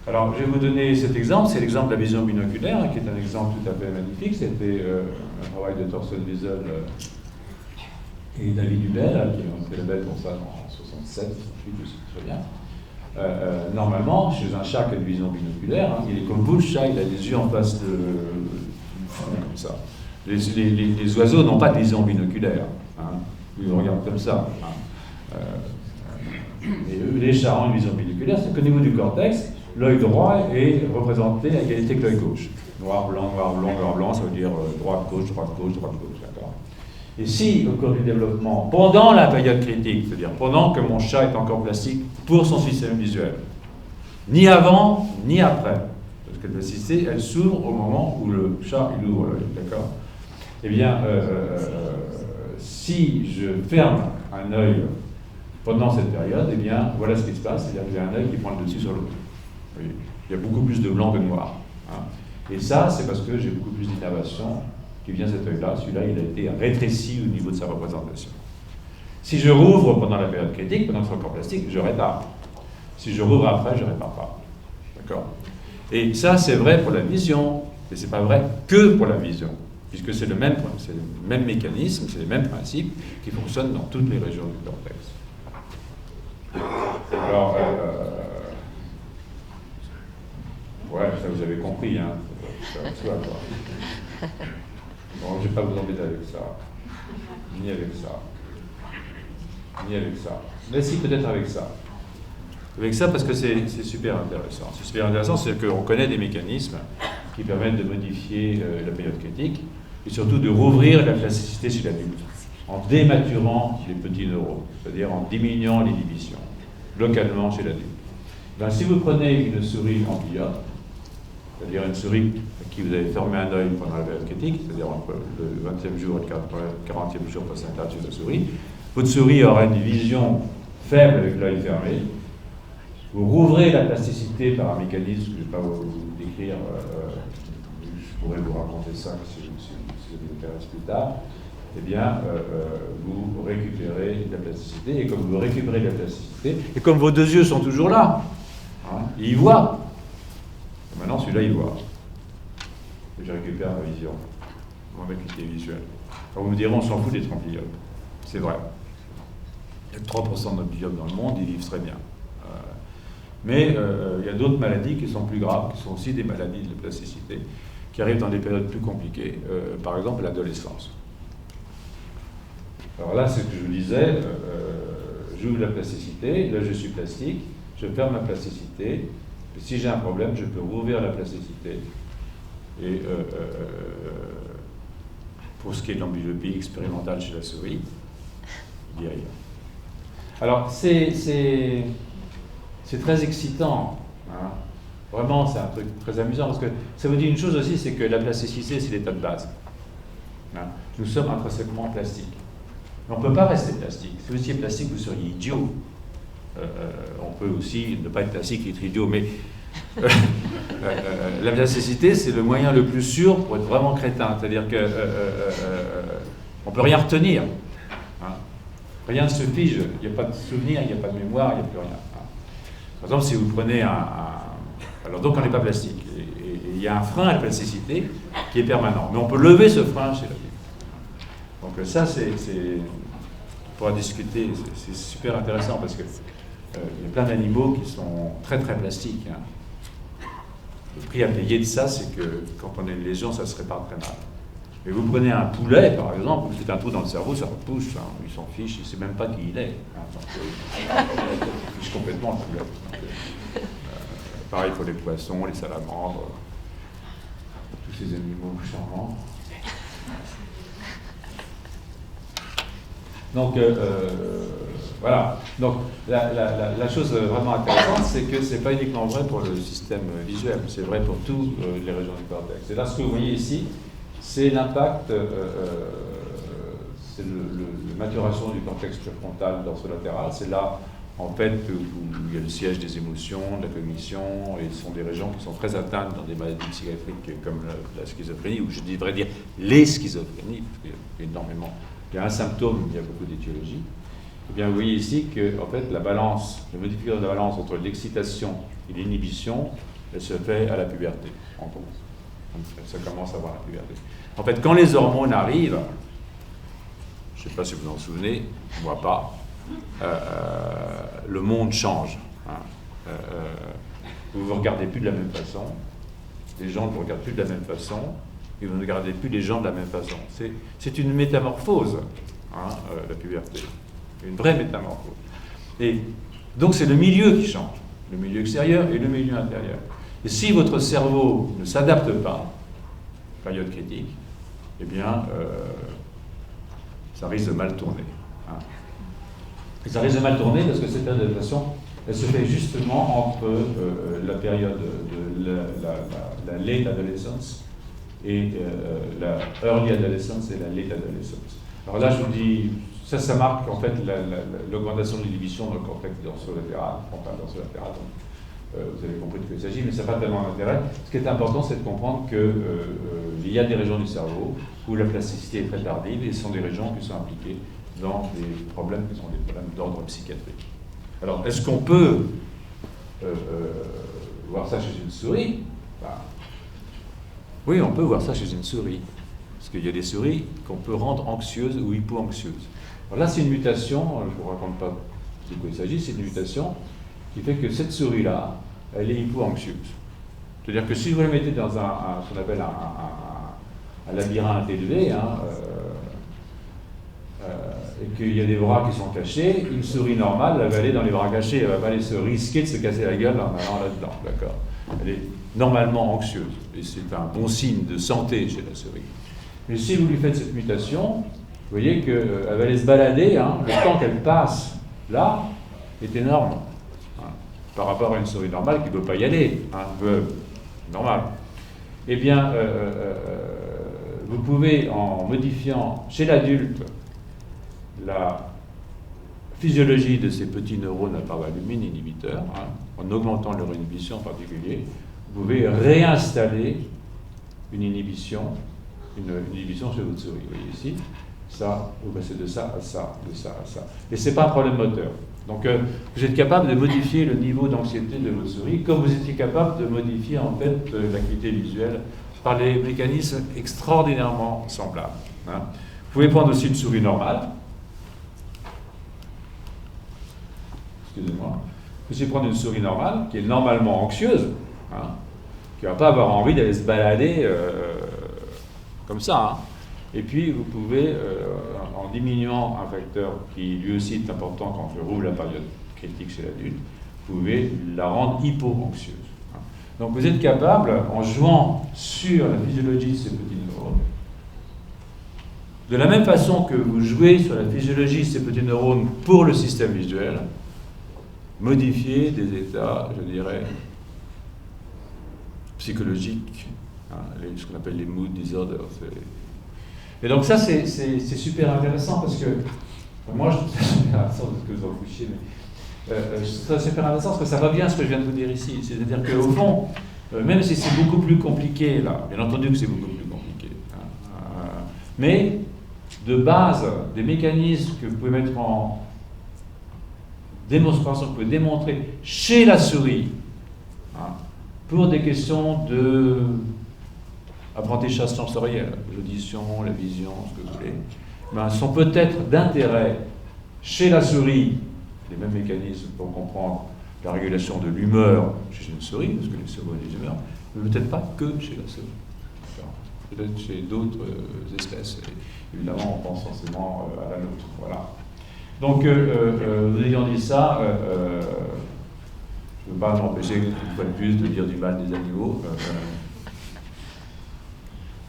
Alors, je vais vous donner cet exemple, c'est l'exemple de la vision binoculaire, qui est un exemple tout à fait magnifique. C'était un travail de Thorsten Wiesel et David Hubel, qui ont fait le Nobel pour ça en 67, 68, je sais très bien. Normalement, chez un chat qui a une vision binoculaire, hein, il est comme vous, le chat, il a les yeux en face de comme ça. Les oiseaux n'ont pas de vision binoculaire. Hein, ils regardent comme ça. Hein. Et les chats ont une vision binoculaire, c'est qu'au niveau du cortex, l'œil droit est représenté à égalité que l'œil gauche. Noir, blanc, noir, blanc, noir, blanc, ça veut dire droite, gauche, droite, gauche, droite, gauche, d'accord. Et si, au cours du développement, pendant la période critique, c'est-à-dire pendant que mon chat est encore plastique pour son système visuel, ni avant, ni après, parce que la plasticité, elle s'ouvre au moment où le chat, il ouvre l'œil, d'accord. Eh bien, si je ferme un œil pendant cette période, eh bien, voilà ce qui se passe, c'est-à-dire que j'ai un œil qui prend le dessus sur l'autre. Il y a beaucoup plus de blanc que de noir. Hein. Et ça, c'est parce que j'ai beaucoup plus d'innervation qui vient de cet œil-là. Celui-là, il a été rétréci au niveau de sa représentation. Si je rouvre pendant la période critique, pendant que c'est encore plastique, je répare. Si je rouvre après, je ne répare pas. D'accord ? Et ça, c'est vrai pour la vision, mais ce n'est pas vrai que pour la vision, puisque c'est le même mécanisme, c'est les mêmes principes qui fonctionnent dans toutes les régions du cortex. Alors, ouais, ça vous avez compris, hein. Ça va de soi, quoi. Bon, je ne vais pas vous embêter avec ça. Ni avec ça. Ni avec ça. Mais si, peut-être avec ça. Avec ça, parce que c'est super intéressant. C'est super intéressant, c'est qu'on connaît des mécanismes qui permettent de modifier la période critique et surtout de rouvrir la plasticité chez l'adulte en dématurant les petits neurones, c'est-à-dire en diminuant l'inhibition localement chez l'adulte. Ben, si vous prenez une souris amblyopes, c'est-à-dire une souris à qui vous avez fermé un œil pendant la période critique, c'est-à-dire entre le 20e jour et le 40e jour post-natal sur la souris, votre souris aura une vision faible avec l'œil fermé. Vous rouvrez la plasticité par un mécanisme que je ne vais pas vous décrire, je pourrais vous raconter ça si ça vous intéresse plus tard. Eh bien, vous récupérez la plasticité, et comme vous récupérez la plasticité, et comme vos deux yeux sont toujours là, hein, ils voient. Et maintenant, celui-là, il voit. Et je récupère ma vision, mon acuité visuelle. Alors vous me direz, on s'en fout d'être amblyopes. C'est vrai. Il y a 3% d'amblyopes dans le monde, ils vivent très bien. Mais il y a d'autres maladies qui sont plus graves, qui sont aussi des maladies de plasticité, qui arrivent dans des périodes plus compliquées, par exemple l'adolescence. Alors là, c'est ce que je vous disais, j'ouvre la plasticité, là je suis plastique, je perds ma plasticité, et si j'ai un problème, je peux rouvrir la plasticité, Et pour ce qui est de l'amblyopie expérimentale chez la souris, il n'y a rien. Alors, c'est très excitant. Hein. Vraiment, c'est un truc très amusant, parce que ça vous dit une chose aussi, c'est que la plasticité, c'est l'état de base. Hein. Nous sommes intrinsèquement plastiques. Mais on ne peut pas rester plastique. Si vous étiez plastique, vous seriez idiot. On peut aussi ne pas être plastique et être idiot, mais la plasticité, c'est le moyen le plus sûr pour être vraiment crétin. C'est-à-dire qu'on ne peut rien retenir. Hein. Rien ne se fige. Il n'y a pas de souvenir, il n'y a pas de mémoire, il n'y a plus rien. Hein. Par exemple, si vous prenez alors donc on n'est pas plastique. Et il y a un frein à la plasticité qui est permanent. Mais on peut lever ce frein chez la vie. Donc ça, on pourra discuter, c'est super intéressant parce que il y a plein d'animaux qui sont très très plastiques. Hein. Le prix à payer de ça, c'est que quand on a une lésion, ça se répare très mal. Mais vous prenez un poulet, par exemple, vous faites un trou dans le cerveau, ça repousse, hein, il s'en fiche, il ne sait même pas qui il est. Hein, il fiche complètement le poulet. Donc, pareil pour les poissons, les salamandres, tous ces animaux charmants. Donc, voilà. Donc, la chose vraiment intéressante, c'est que ce n'est pas uniquement vrai pour le système visuel, c'est vrai pour toutes les régions du cortex. Et là, ce que vous voyez ici, c'est l'impact, c'est la maturation du cortex préfrontal dorsolatéral. C'est là, en fait, où il y a le siège des émotions, de la cognition, et ce sont des régions qui sont très atteintes dans des maladies psychiatriques comme la schizophrénie, ou je devrais dire les schizophrénies, parce qu'il y a énormément. Il y a un symptôme, il y a beaucoup d'étiologies. Eh bien, vous voyez ici que, en fait, la modification de la balance entre l'excitation et l'inhibition, elle se fait à la puberté, en gros. Ça commence à avoir la puberté. En fait, quand les hormones arrivent, je ne sais pas si vous vous en souvenez, moi pas, le monde change. Hein. Vous ne vous regardez plus de la même façon, les gens ne vous regardent plus de la même façon, et vous ne regardez plus les gens de la même façon. C'est une métamorphose, hein, la puberté. Une vraie métamorphose. Et donc c'est le milieu qui change, le milieu extérieur et le milieu intérieur. Et si votre cerveau ne s'adapte pas, période critique, eh bien, ça risque de mal tourner. Hein. Et ça risque de mal tourner parce que cette adaptation, elle se fait justement entre la période de la late adolescence et la early adolescence et la late adolescence. Alors là, je vous dis, ça marque en fait l'augmentation de l'inhibition dans le cortex dorsolatéral, frontal dorsolatéral. Vous avez compris de quoi il s'agit, mais ça n'a pas tellement d'intérêt. Ce qui est important, c'est de comprendre qu'il y a des régions du cerveau où la plasticité est très tardive et ce sont des régions qui sont impliquées dans des problèmes qui sont des problèmes d'ordre psychiatrique. Alors, est-ce qu'on peut voir ça chez une souris? Oui, on peut voir ça chez une souris. Parce qu'il y a des souris qu'on peut rendre anxieuses ou hypo-anxieuses. Alors là, c'est une mutation, je ne vous raconte pas de quoi il s'agit, c'est une mutation qui fait que cette souris-là, elle est hypo-anxieuse. C'est-à-dire que si vous la mettez dans ce qu'on appelle un labyrinthe élevé, hein, et qu'il y a des bras qui sont cachés, une souris normale, elle va aller dans les bras cachés, elle ne va pas aller se risquer de se casser la gueule en allant là-dedans, d'accord? Elle est normalement anxieuse, et c'est un bon signe de santé chez la souris. Mais si vous lui faites cette mutation, vous voyez qu'elle va aller se balader, hein, le temps qu'elle passe là est énorme, hein, par rapport à une souris normale qui ne peut pas y aller, hein, normal. Eh bien, vous pouvez, en modifiant chez l'adulte la physiologie de ces petits neurones à parvalbumine inhibiteurs, hein, en augmentant leur inhibition en particulier, vous pouvez réinstaller une inhibition chez votre souris. Vous voyez ici, ça, vous passez de ça à ça, de ça à ça. Et ce n'est pas un problème moteur. Donc, vous êtes capable de modifier le niveau d'anxiété de votre souris, comme vous étiez capable de modifier en fait l'acuité visuelle par des mécanismes extraordinairement semblables. Hein. Vous pouvez prendre aussi une souris normale. Excusez-moi. Vous pouvez prendre une souris normale qui est normalement anxieuse, hein, qui ne va pas avoir envie d'aller se balader comme ça. Hein. Et puis, vous pouvez, en diminuant un facteur qui lui aussi est important quand je rouvre la période critique chez l'adulte, vous pouvez la rendre hypo-anxieuse. Hein. Donc vous êtes capable, en jouant sur la physiologie de ces petits neurones, de la même façon que vous jouez sur la physiologie de ces petits neurones pour le système visuel, modifier des états, je dirais, psychologiques, hein, ce qu'on appelle les mood disorders. Et donc ça, c'est super intéressant parce que, moi je trouve ça super intéressant, parce que vous en fichiez, mais je trouve ça super intéressant parce que ça va bien ce que je viens de vous dire ici. C'est-à-dire qu'au fond, même si c'est beaucoup plus compliqué, là, bien entendu que c'est beaucoup plus compliqué, hein, mais de base, des mécanismes que vous pouvez mettre en démonstration, que vous pouvez démontrer chez la souris, hein, pour des questions de apprentissage sensoriel, l'audition, la vision, ce que vous voulez, ben, sont peut-être d'intérêt chez la souris, les mêmes mécanismes pour comprendre la régulation de l'humeur chez une souris, parce que les souris ont des humeurs, mais peut-être pas que chez la souris. Peut-être chez d'autres espèces. Et évidemment, on pense forcément à la nôtre. Voilà. Donc, nous ayant dit ça, je ne veux pas m'empêcher, une fois de plus, de dire du mal des animaux.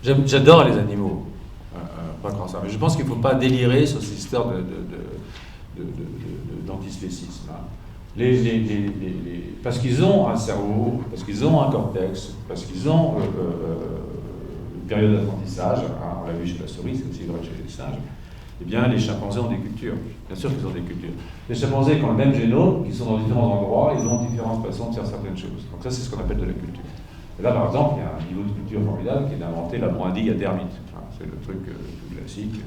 J'adore les animaux, pas comme ça. Mais je pense qu'il ne faut pas délirer sur ces histoires d'antispécisme. Hein. Parce qu'ils ont un cerveau, parce qu'ils ont un cortex, parce qu'ils ont une période d'apprentissage, hein, on l'a vu chez la souris, c'est aussi vrai chez les singes, eh bien les chimpanzés ont des cultures. Bien sûr qu'ils ont des cultures. Les chimpanzés qui ont le même génome, qui sont dans différents endroits, ils ont différentes façons de faire certaines choses. Donc ça, c'est ce qu'on appelle de la culture. Et là, par exemple, il y a un niveau de culture formidable qui est d'inventer la brindille à termites. Hein, c'est le truc tout classique.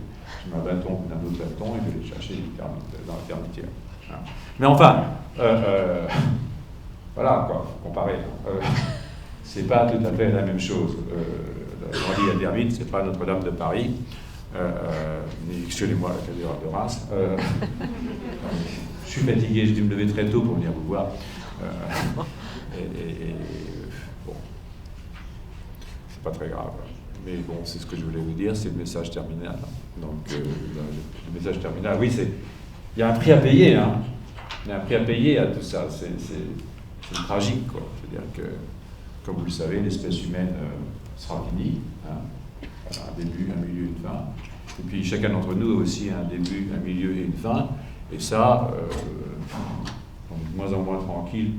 Je mets un bâton d'un autre bâton et je vais aller chercher les termites dans la termitière. Hein. Mais enfin, voilà, quoi, comparer. C'est pas tout à fait la même chose. La brindille à termites, c'est pas Notre-Dame de Paris. Excusez-moi, la cathédrale de Reims. Je suis fatigué, j'ai dû me lever très tôt pour venir vous voir. Bon, c'est pas très grave. Mais bon, c'est ce que je voulais vous dire, c'est le message terminal. Donc, le message terminal, oui, il y a un prix à payer, hein. Il y a un prix à payer à tout ça. C'est tragique, quoi. C'est-à-dire que, comme vous le savez, l'espèce humaine sera finie. Hein. Voilà, un début, un milieu, une fin. Et puis chacun d'entre nous a aussi un début, un milieu et une fin. Et ça, on est de moins en moins tranquille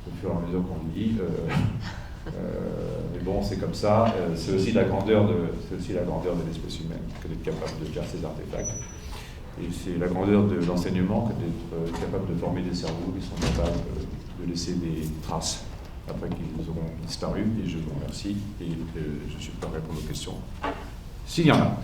au fur et à mesure qu'on vit. Mais bon, c'est comme ça. C'est aussi la grandeur de l'espèce humaine que d'être capable de faire ces artefacts. Et c'est la grandeur de l'enseignement que d'être capable de former des cerveaux qui sont capables de laisser des traces après qu'ils auront disparu. Et je vous remercie et je suis prêt à répondre aux questions, s'il y en a.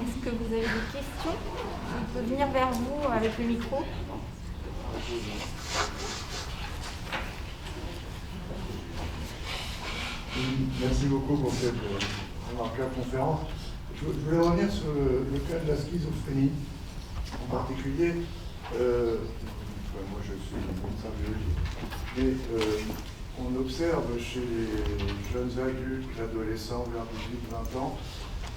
Est-ce que vous avez des questions? On peut venir vers vous avec le micro. Merci beaucoup pour cette remarquable conférence. Je voulais revenir sur le cas de la schizophrénie. En particulier, moi je suis médecin biologique, mais on observe chez les jeunes adultes, l'adolescent vers 18-20 ans,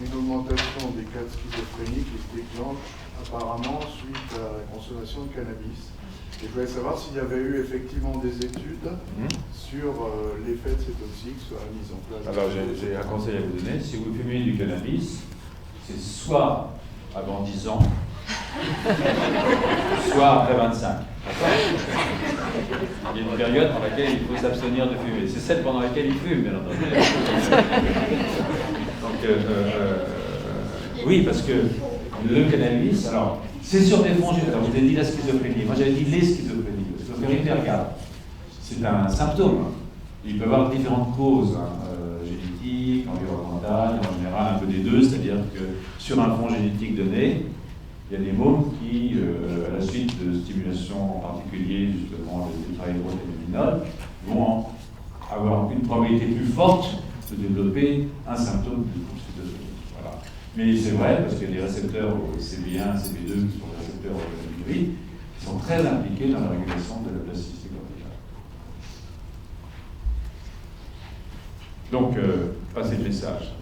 une augmentation des cas de schizophrénie qui se déclenche apparemment suite à la consommation de cannabis. Et je voulais savoir s'il y avait eu effectivement des études sur l'effet de ces toxiques sur la mise en place. Alors j'ai un conseil à vous donner. Si vous fumez du cannabis, c'est soit avant 10 ans, soit après 25. D'accord ? Il y a une période dans laquelle il faut s'abstenir de fumer. C'est celle pendant laquelle il fume, bien entendu. Donc, oui, parce que le cannabis, alors, c'est sur des fonds génétiques. Vous avez dit la schizophrénie. Moi, j'avais dit les schizophrénies. La schizophrénie, regarde, c'est un symptôme. Il peut y avoir différentes causes, génétiques, environnementales, en général un peu des deux, c'est-à-dire que sur un fond génétique donné, il y a des mômes qui, à la suite de stimulation en particulier, justement, des tétrahydrocannabinol, vont avoir une probabilité plus forte de développer un symptôme de schizophrénie. Voilà. Mais c'est vrai, parce qu'il y a des récepteurs CB1, CB2, qui sont des récepteurs cannabinoïdes, qui sont très impliqués dans la régulation de la plasticité corticale. Donc, passez le message.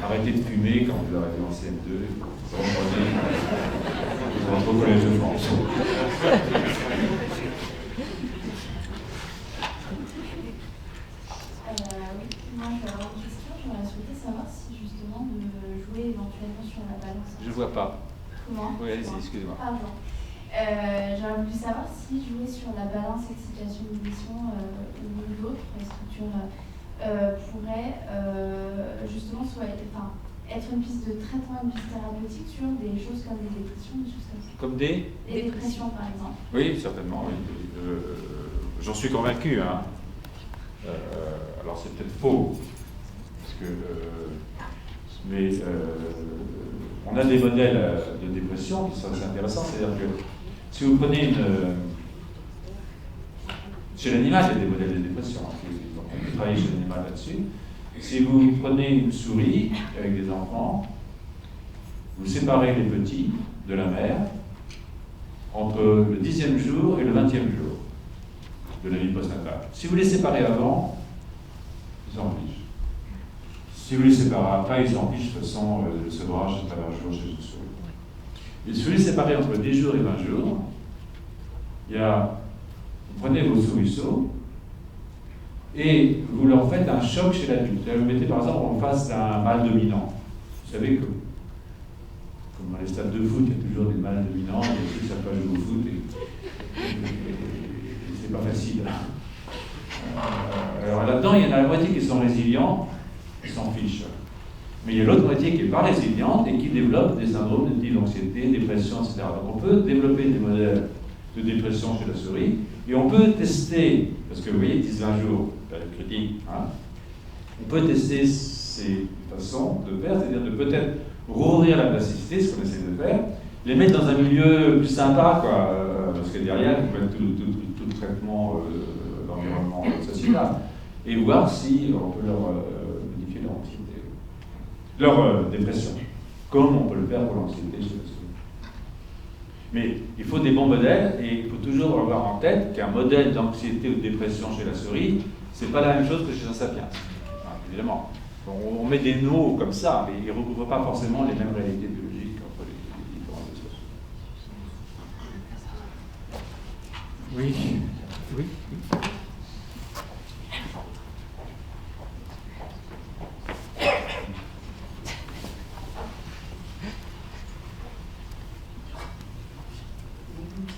Arrêtez de fumer quand vous arrivez en CM2. Vous rentrez au Collège de France. Oui, moi je vais avoir une question. J'aurais souhaité savoir si justement de jouer éventuellement sur la balance. Je ne vois pas. Comment? Oui, allez-y, excusez-moi. Pardon. J'aurais voulu savoir si jouer sur la balance excitation-inhibition ou d'autres structures pourrait justement être une piste de traitement, une piste thérapeutique sur des choses comme des dépressions, des choses comme ça. Comme des Dépressions par exemple. Oui, certainement. Oui. J'en suis convaincu. Hein. Alors c'est peut-être faux, parce que, mais on a des modèles de dépression qui sont assez intéressants. C'est-à-dire que si vous prenez chez l'animal, il y a des modèles de dépression. Donc on peut travailler chez l'animal là-dessus. Si vous prenez une souris avec des enfants, vous séparez les petits de la mère entre le 10e jour et le 20e jour de la vie postnatale. Si vous les séparez avant, ils s'en fichent. Si vous les séparez après, ils s'en fichent. De toute façon, le sevrage est à leur jour chez une souris. Et si vous les séparez entre 10 jours et 20 jours, vous prenez vos souriceaux et vous leur faites un choc chez l'adulte. Vous mettez par exemple en face d'un mâle dominant. Vous savez que, comme dans les stades de foot, il y a toujours des mâles dominants, et qui ne savent pas jouer au foot, et c'est pas facile. Alors là-dedans, il y en a la moitié qui sont résilients, qui s'en fichent. Mais il y a l'autre moitié qui n'est pas résiliente et qui développe des syndromes de type d'anxiété, dépression, etc. Donc on peut développer des modèles de dépression chez la souris, et on peut tester, parce que vous voyez, 10-20 jours, période critique, hein, on peut tester ces façons de faire, c'est-à-dire de peut-être rouvrir la plasticité, ce qu'on essaie de faire, les mettre dans un milieu plus sympa, quoi, parce que derrière, il faut mettre tout le traitement d'environnement sociétal, et voir si on peut leur modifier leur anxiété, leur dépression, comme on peut le faire pour l'anxiété chez la souris. Mais il faut des bons modèles, et il faut toujours avoir en tête qu'un modèle d'anxiété ou de dépression chez la souris, c'est pas la même chose que chez un sapiens. Enfin, évidemment. On met des mots comme ça, mais ils ne recouvrent pas forcément les mêmes réalités biologiques entre les différentes espèces. Oui. Oui.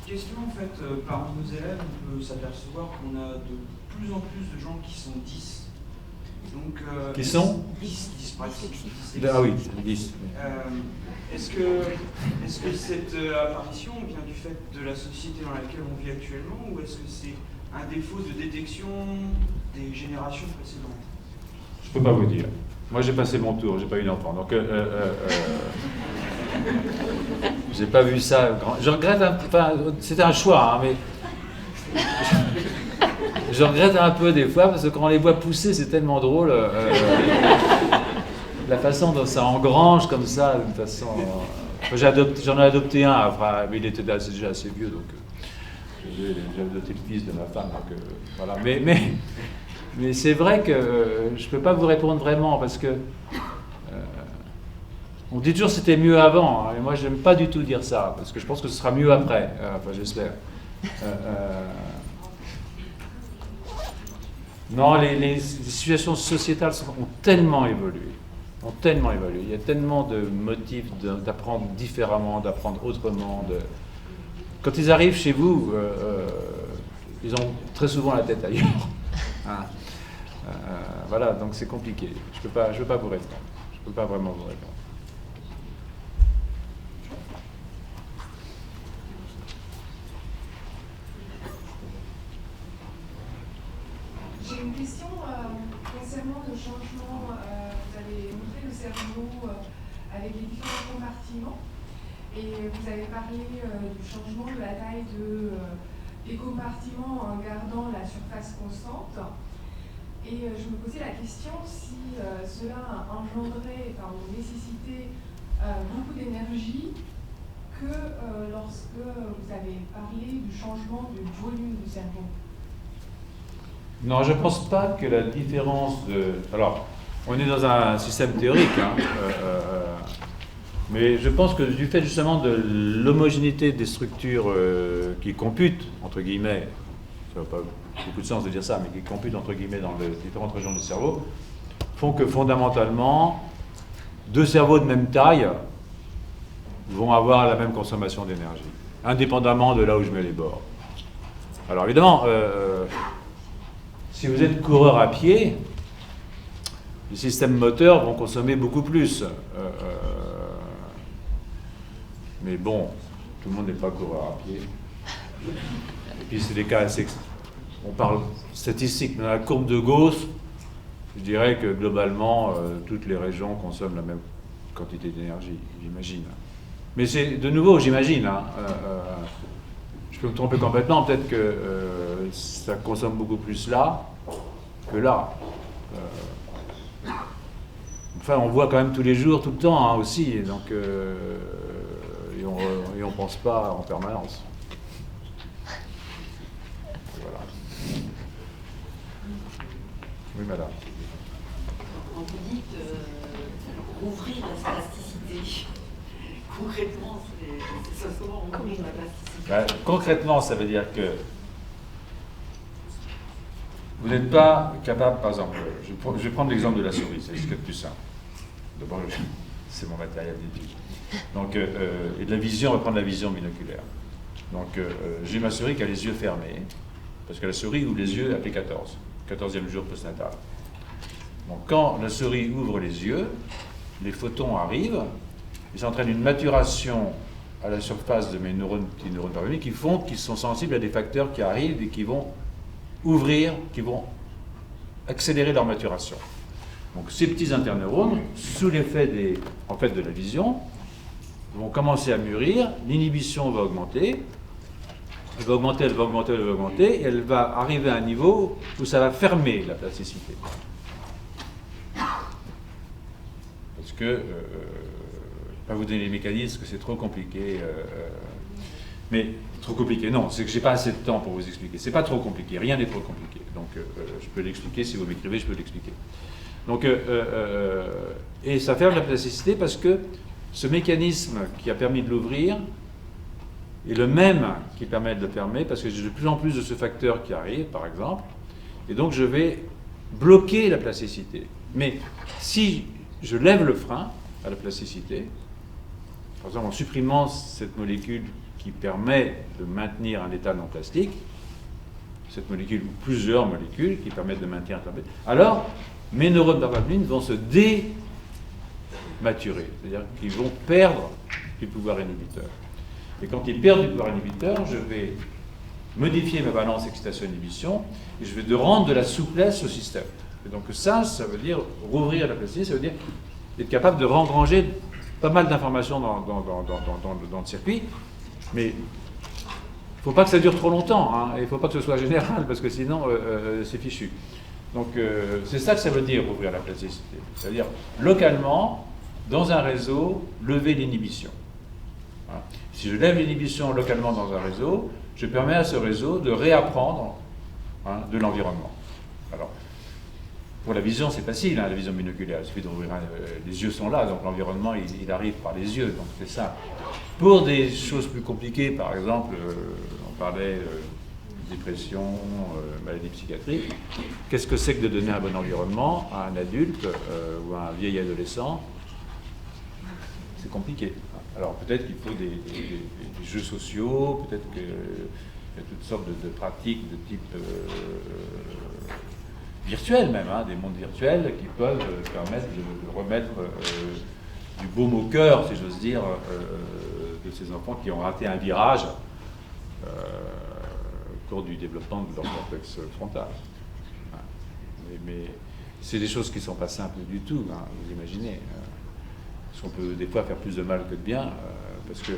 Question, en fait, parmi nos élèves, on peut s'apercevoir qu'on a de plus en plus de gens qui sont 10. Donc, qui sont 10 pratiques. Ah oui, 10. Est-ce que cette apparition vient du fait de la société dans laquelle on vit actuellement, ou est-ce que c'est un défaut de détection des générations précédentes? Je peux pas vous dire. Moi, j'ai passé mon tour, j'ai pas eu d'enfant. Donc, j'ai pas vu ça. Je regrette enfin, c'était un choix, hein, mais je regrette un peu des fois parce que quand on les voit pousser, c'est tellement drôle. La façon dont ça engrange comme ça, d'une façon. J'en ai adopté un, après, mais il était déjà assez vieux, donc j'ai adopté le fils de ma femme. Donc, voilà. Mais c'est vrai que je peux pas vous répondre vraiment parce que. On dit toujours que c'était mieux avant, hein, et moi j'aime pas du tout dire ça, parce que je pense que ce sera mieux après, enfin j'espère. Non, les situations sociétales ont tellement évolué, il y a tellement de motifs d'apprendre différemment, d'apprendre autrement. Quand ils arrivent chez vous, ils ont très souvent la tête ailleurs. Hein. Voilà, donc c'est compliqué, je peux pas vous répondre, je peux pas vraiment vous répondre. J'ai une question concernant le changement. Vous avez montré le cerveau avec les différents compartiments et vous avez parlé du changement de la taille des compartiments en gardant la surface constante. Et je me posais la question si cela engendrait, enfin, nécessitait beaucoup d'énergie que lorsque vous avez parlé du changement du volume du cerveau. Non, je ne pense pas que la différence de... Alors, on est dans un système théorique, hein, mais je pense que du fait justement de l'homogénéité des structures qui computent, entre guillemets, ça n'a pas beaucoup de sens de dire ça, mais qui computent, entre guillemets, dans les différentes régions du cerveau, font que fondamentalement, deux cerveaux de même taille vont avoir la même consommation d'énergie, indépendamment de là où je mets les bords. Alors évidemment, si vous êtes coureur à pied, les systèmes moteurs vont consommer beaucoup plus. Mais bon, tout le monde n'est pas coureur à pied. Et puis c'est des cas assez... On parle statistique, mais dans la courbe de Gauss, je dirais que globalement, toutes les régions consomment la même quantité d'énergie, j'imagine. Mais c'est, de nouveau, j'imagine, hein, je peux me tromper complètement, peut-être que ça consomme beaucoup plus là que là. Enfin, on voit quand même tous les jours, tout le temps, hein, aussi, et donc, et on pense pas en permanence. Voilà. Oui, madame. Quand vous dites ouvrir la plasticité, concrètement, c'est comment ouvrir la plasticité? Ben, concrètement, ça veut dire que vous n'êtes pas capable, par exemple, je vais prendre l'exemple de la souris, c'est ce qu'il y a de plus simple. D'abord, c'est mon matériel d'étude. Donc, et de la vision, on va prendre la vision binoculaire. Donc, j'ai ma souris qui a les yeux fermés, parce que la souris ouvre les yeux après 14, 14e jour postnatal. Donc, quand la souris ouvre les yeux, les photons arrivent, ils entraînent une maturation à la surface de mes neurones, petits neurones parvenus, qui font qu'ils sont sensibles à des facteurs qui arrivent et qui vont ouvrir, qui vont accélérer leur maturation. Donc ces petits interneurones, sous l'effet de la vision, vont commencer à mûrir, l'inhibition va augmenter, elle va augmenter, elle va augmenter, elle va augmenter, et elle va arriver à un niveau où ça va fermer la plasticité. Parce que, je ne vais pas vous donner les mécanismes, parce que c'est trop compliqué. Mais trop compliqué, non, c'est que j'ai pas assez de temps pour vous expliquer. C'est pas trop compliqué, rien n'est trop compliqué. Donc je peux l'expliquer, si vous m'écrivez, je peux l'expliquer. Donc, et ça ferme la plasticité parce que ce mécanisme qui a permis de l'ouvrir est le même qui permet de le fermer, parce que j'ai de plus en plus de ce facteur qui arrive, par exemple, et donc je vais bloquer la plasticité. Mais si je lève le frein à la plasticité, par exemple en supprimant cette molécule qui permet de maintenir un état non plastique, cette molécule ou plusieurs molécules qui permettent de maintenir un état plastique, alors mes neurones dopamine vont se dématurer, c'est-à-dire qu'ils vont perdre du pouvoir inhibiteur. Et quand ils perdent du pouvoir inhibiteur, je vais modifier ma balance excitation-inhibition et je vais rendre de la souplesse au système. Et donc ça veut dire rouvrir la plasticité, ça veut dire être capable de rengranger pas mal d'informations dans le circuit, mais il ne faut pas que ça dure trop longtemps, hein, et il ne faut pas que ce soit général, parce que sinon c'est fichu. Donc c'est ça que ça veut dire rouvrir la plasticité, c'est-à-dire localement, dans un réseau, lever l'inhibition. Voilà. Si je lève l'inhibition localement dans un réseau, je permets à ce réseau de réapprendre, hein, de l'environnement. Alors, pour la vision, c'est facile, hein, la vision binoculaire, il suffit d'ouvrir, les yeux sont là, donc l'environnement, il arrive par les yeux, donc c'est ça. Pour des choses plus compliquées, par exemple, on parlait dépression, maladie psychiatrique, qu'est-ce que c'est que de donner un bon environnement à un adulte ou à un vieil adolescent? C'est compliqué. Alors peut-être qu'il faut des jeux sociaux, peut-être qu'il y a toutes sortes de pratiques de type virtuel même, hein, des mondes virtuels qui peuvent permettre de remettre du baume au cœur, si j'ose dire, de ces enfants qui ont raté un virage au cours du développement de leur cortex frontal. Mais c'est des choses qui ne sont pas simples du tout, hein, vous imaginez. Parce qu'on peut des fois faire plus de mal que de bien, parce que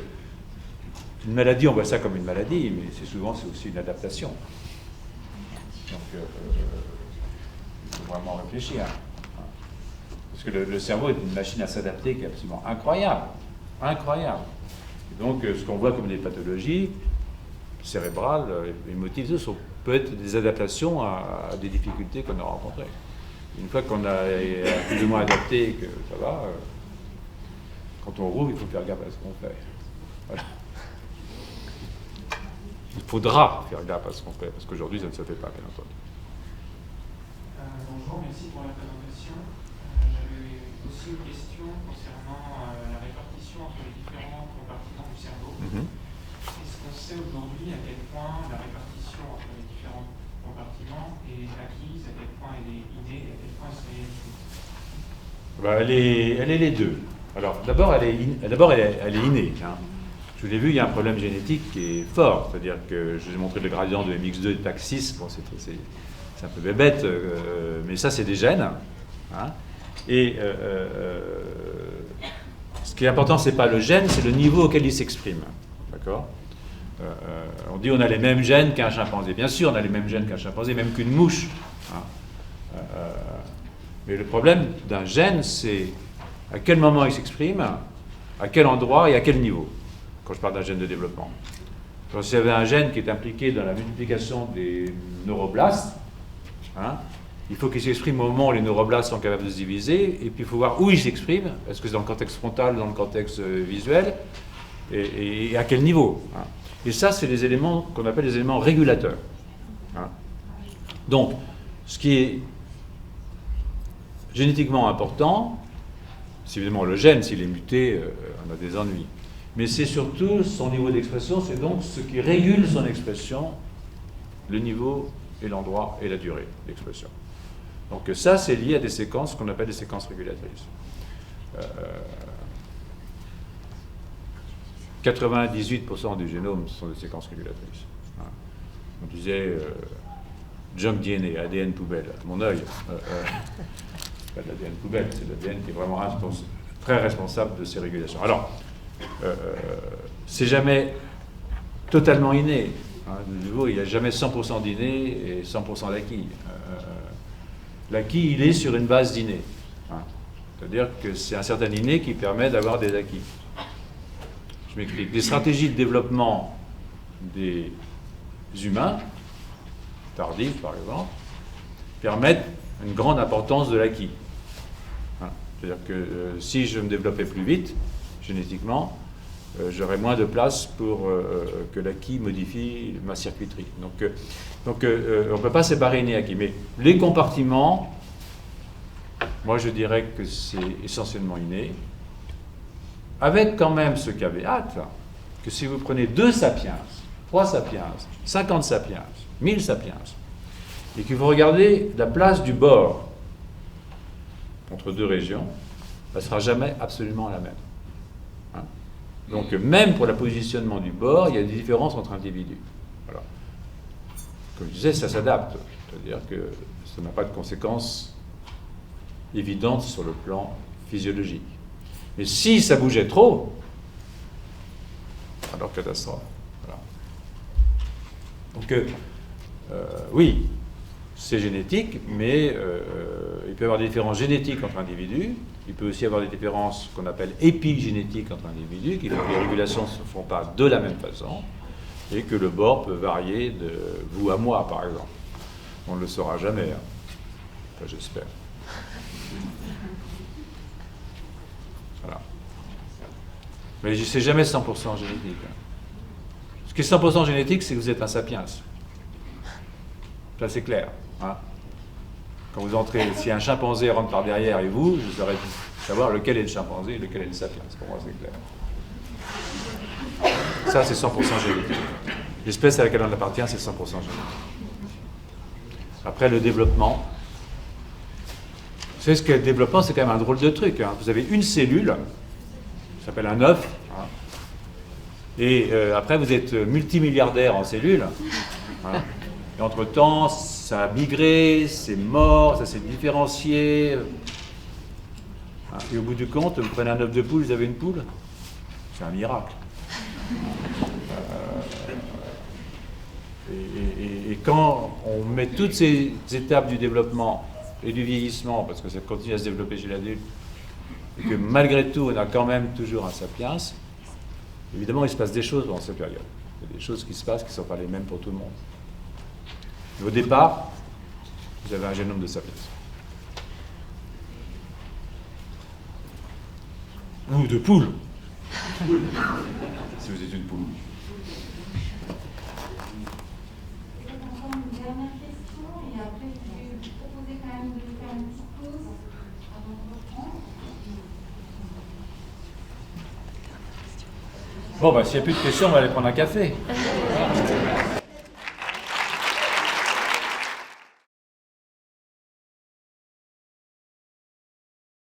une maladie, on voit ça comme une maladie, mais souvent c'est aussi une adaptation. Donc il faut vraiment réfléchir. Parce que le cerveau est une machine à s'adapter qui est absolument incroyable. Incroyable. Et donc ce qu'on voit comme des pathologies cérébrales, émotives, sont peut être des adaptations à des difficultés qu'on a rencontrées. Une fois qu'on a plus ou moins adapté et que ça va, quand on roule, il faut faire gaffe à ce qu'on fait. Voilà. Il faudra faire gaffe à ce qu'on fait, parce qu'aujourd'hui, ça ne se fait pas, bien entendu. Bonjour, merci pour la présentation. J'avais aussi une question concernant la répartition entre les différents compartiments du cerveau. Est-ce qu'on sait aujourd'hui à quel point la répartition entre les différents compartiments est acquise, à quel point elle est innée et à quel point elle se réalise? Elle est les deux. Alors, d'abord, elle est innée. Hein. Je vous l'ai vu, il y a un problème génétique qui est fort. C'est-à-dire que je vous ai montré le gradient de MX2 et de PAX6. Bon, c'est un peu bébête, mais ça, c'est des gènes. Hein. Et ce qui est important, ce n'est pas le gène, c'est le niveau auquel il s'exprime. D'accord ? On dit on a les mêmes gènes qu'un chimpanzé. Bien sûr, on a les mêmes gènes qu'un chimpanzé, même qu'une mouche. Hein. Mais le problème d'un gène, c'est à quel moment il s'exprime, à quel endroit et à quel niveau, quand je parle d'un gène de développement. Donc, si vous avez un gène qui est impliqué dans la multiplication des neuroblastes, hein, il faut qu'il s'exprime au moment où les neuroblastes sont capables de se diviser, et puis il faut voir où il s'exprime, est-ce que c'est dans le cortex frontal, dans le cortex visuel, et à quel niveau. Hein. Et ça, c'est des éléments qu'on appelle des éléments régulateurs. Hein. Donc, ce qui est génétiquement important, c'est évidemment le gène, s'il est muté, on a des ennuis. Mais c'est surtout son niveau d'expression, c'est donc ce qui régule son expression, le niveau et l'endroit et la durée d'expression. Donc ça, c'est lié à des séquences qu'on appelle des séquences régulatrices. 98% du génome sont des séquences régulatrices. Hein. On disait junk DNA, ADN poubelle. Mon œil, c'est pas de l'ADN poubelle, c'est de l'ADN qui est vraiment très responsable de ces régulations. Alors, c'est jamais totalement inné. Hein. De nouveau, il n'y a jamais 100% d'inné et 100% d'acquis. L'acquis, il est sur une base d'inné. Hein. C'est-à-dire que c'est un certain inné qui permet d'avoir des acquis. Je m'explique. Les stratégies de développement des humains, tardifs par exemple, permettent une grande importance de l'acquis. Hein. C'est-à-dire que si je me développais plus vite, génétiquement, j'aurais moins de place pour que l'acquis modifie ma circuiterie. Donc on ne peut pas séparer inné et acquis. Mais les compartiments, moi je dirais que c'est essentiellement inné, avec quand même ce caveat, que si vous prenez 2 sapiens, 3 sapiens, 50 sapiens, 1000 sapiens, et que vous regardez la place du bord entre 2 régions, elle ne sera jamais absolument la même. Hein? Donc même pour le positionnement du bord, il y a des différences entre individus. Voilà. Comme je disais, ça s'adapte. C'est-à-dire que ça n'a pas de conséquences évidentes sur le plan physiologique. Mais si ça bougeait trop, alors catastrophe. Voilà. Donc oui, c'est génétique, mais il peut y avoir des différences génétiques entre individus. Il peut aussi y avoir des différences qu'on appelle épigénétiques entre individus, qui font que les régulations ne se font pas de la même façon, et que le bord peut varier de vous à moi, par exemple. On ne le saura jamais, hein. Enfin, j'espère. Voilà. Mais c'est jamais 100% génétique. Hein. Ce qui est 100% génétique, c'est que vous êtes un sapiens. Ça, c'est clair. Hein. Quand vous entrez, si un chimpanzé rentre par derrière et vous aurez savoir lequel est le chimpanzé et lequel est le sapiens. Pour moi, c'est clair. Ça, c'est 100% génétique. L'espèce à laquelle on appartient, c'est 100% génétique. Après, le développement. Vous savez ce qu'est le développement, c'est quand même un drôle de truc. Hein. Vous avez une cellule, ça s'appelle un œuf, hein. Et après, vous êtes multimilliardaire en cellules. Hein. Et entre-temps, ça a migré, c'est mort, ça s'est différencié. Et au bout du compte, vous prenez un œuf de poule, vous avez une poule. C'est un miracle. Et quand on met toutes ces étapes du développement et du vieillissement, parce que ça continue à se développer chez l'adulte, et que malgré tout, on a quand même toujours un sapiens, évidemment, il se passe des choses dans cette période. Il y a des choses qui se passent qui ne sont pas les mêmes pour tout le monde. Au départ, vous avez un génome de sapiens. Ou de poule. Si vous êtes une poule. Je vais encore une dernière question et après je vais vous proposer quand même de faire une petite pause avant de reprendre. Bon, bah, s'il n'y a plus de questions, on va aller prendre un café.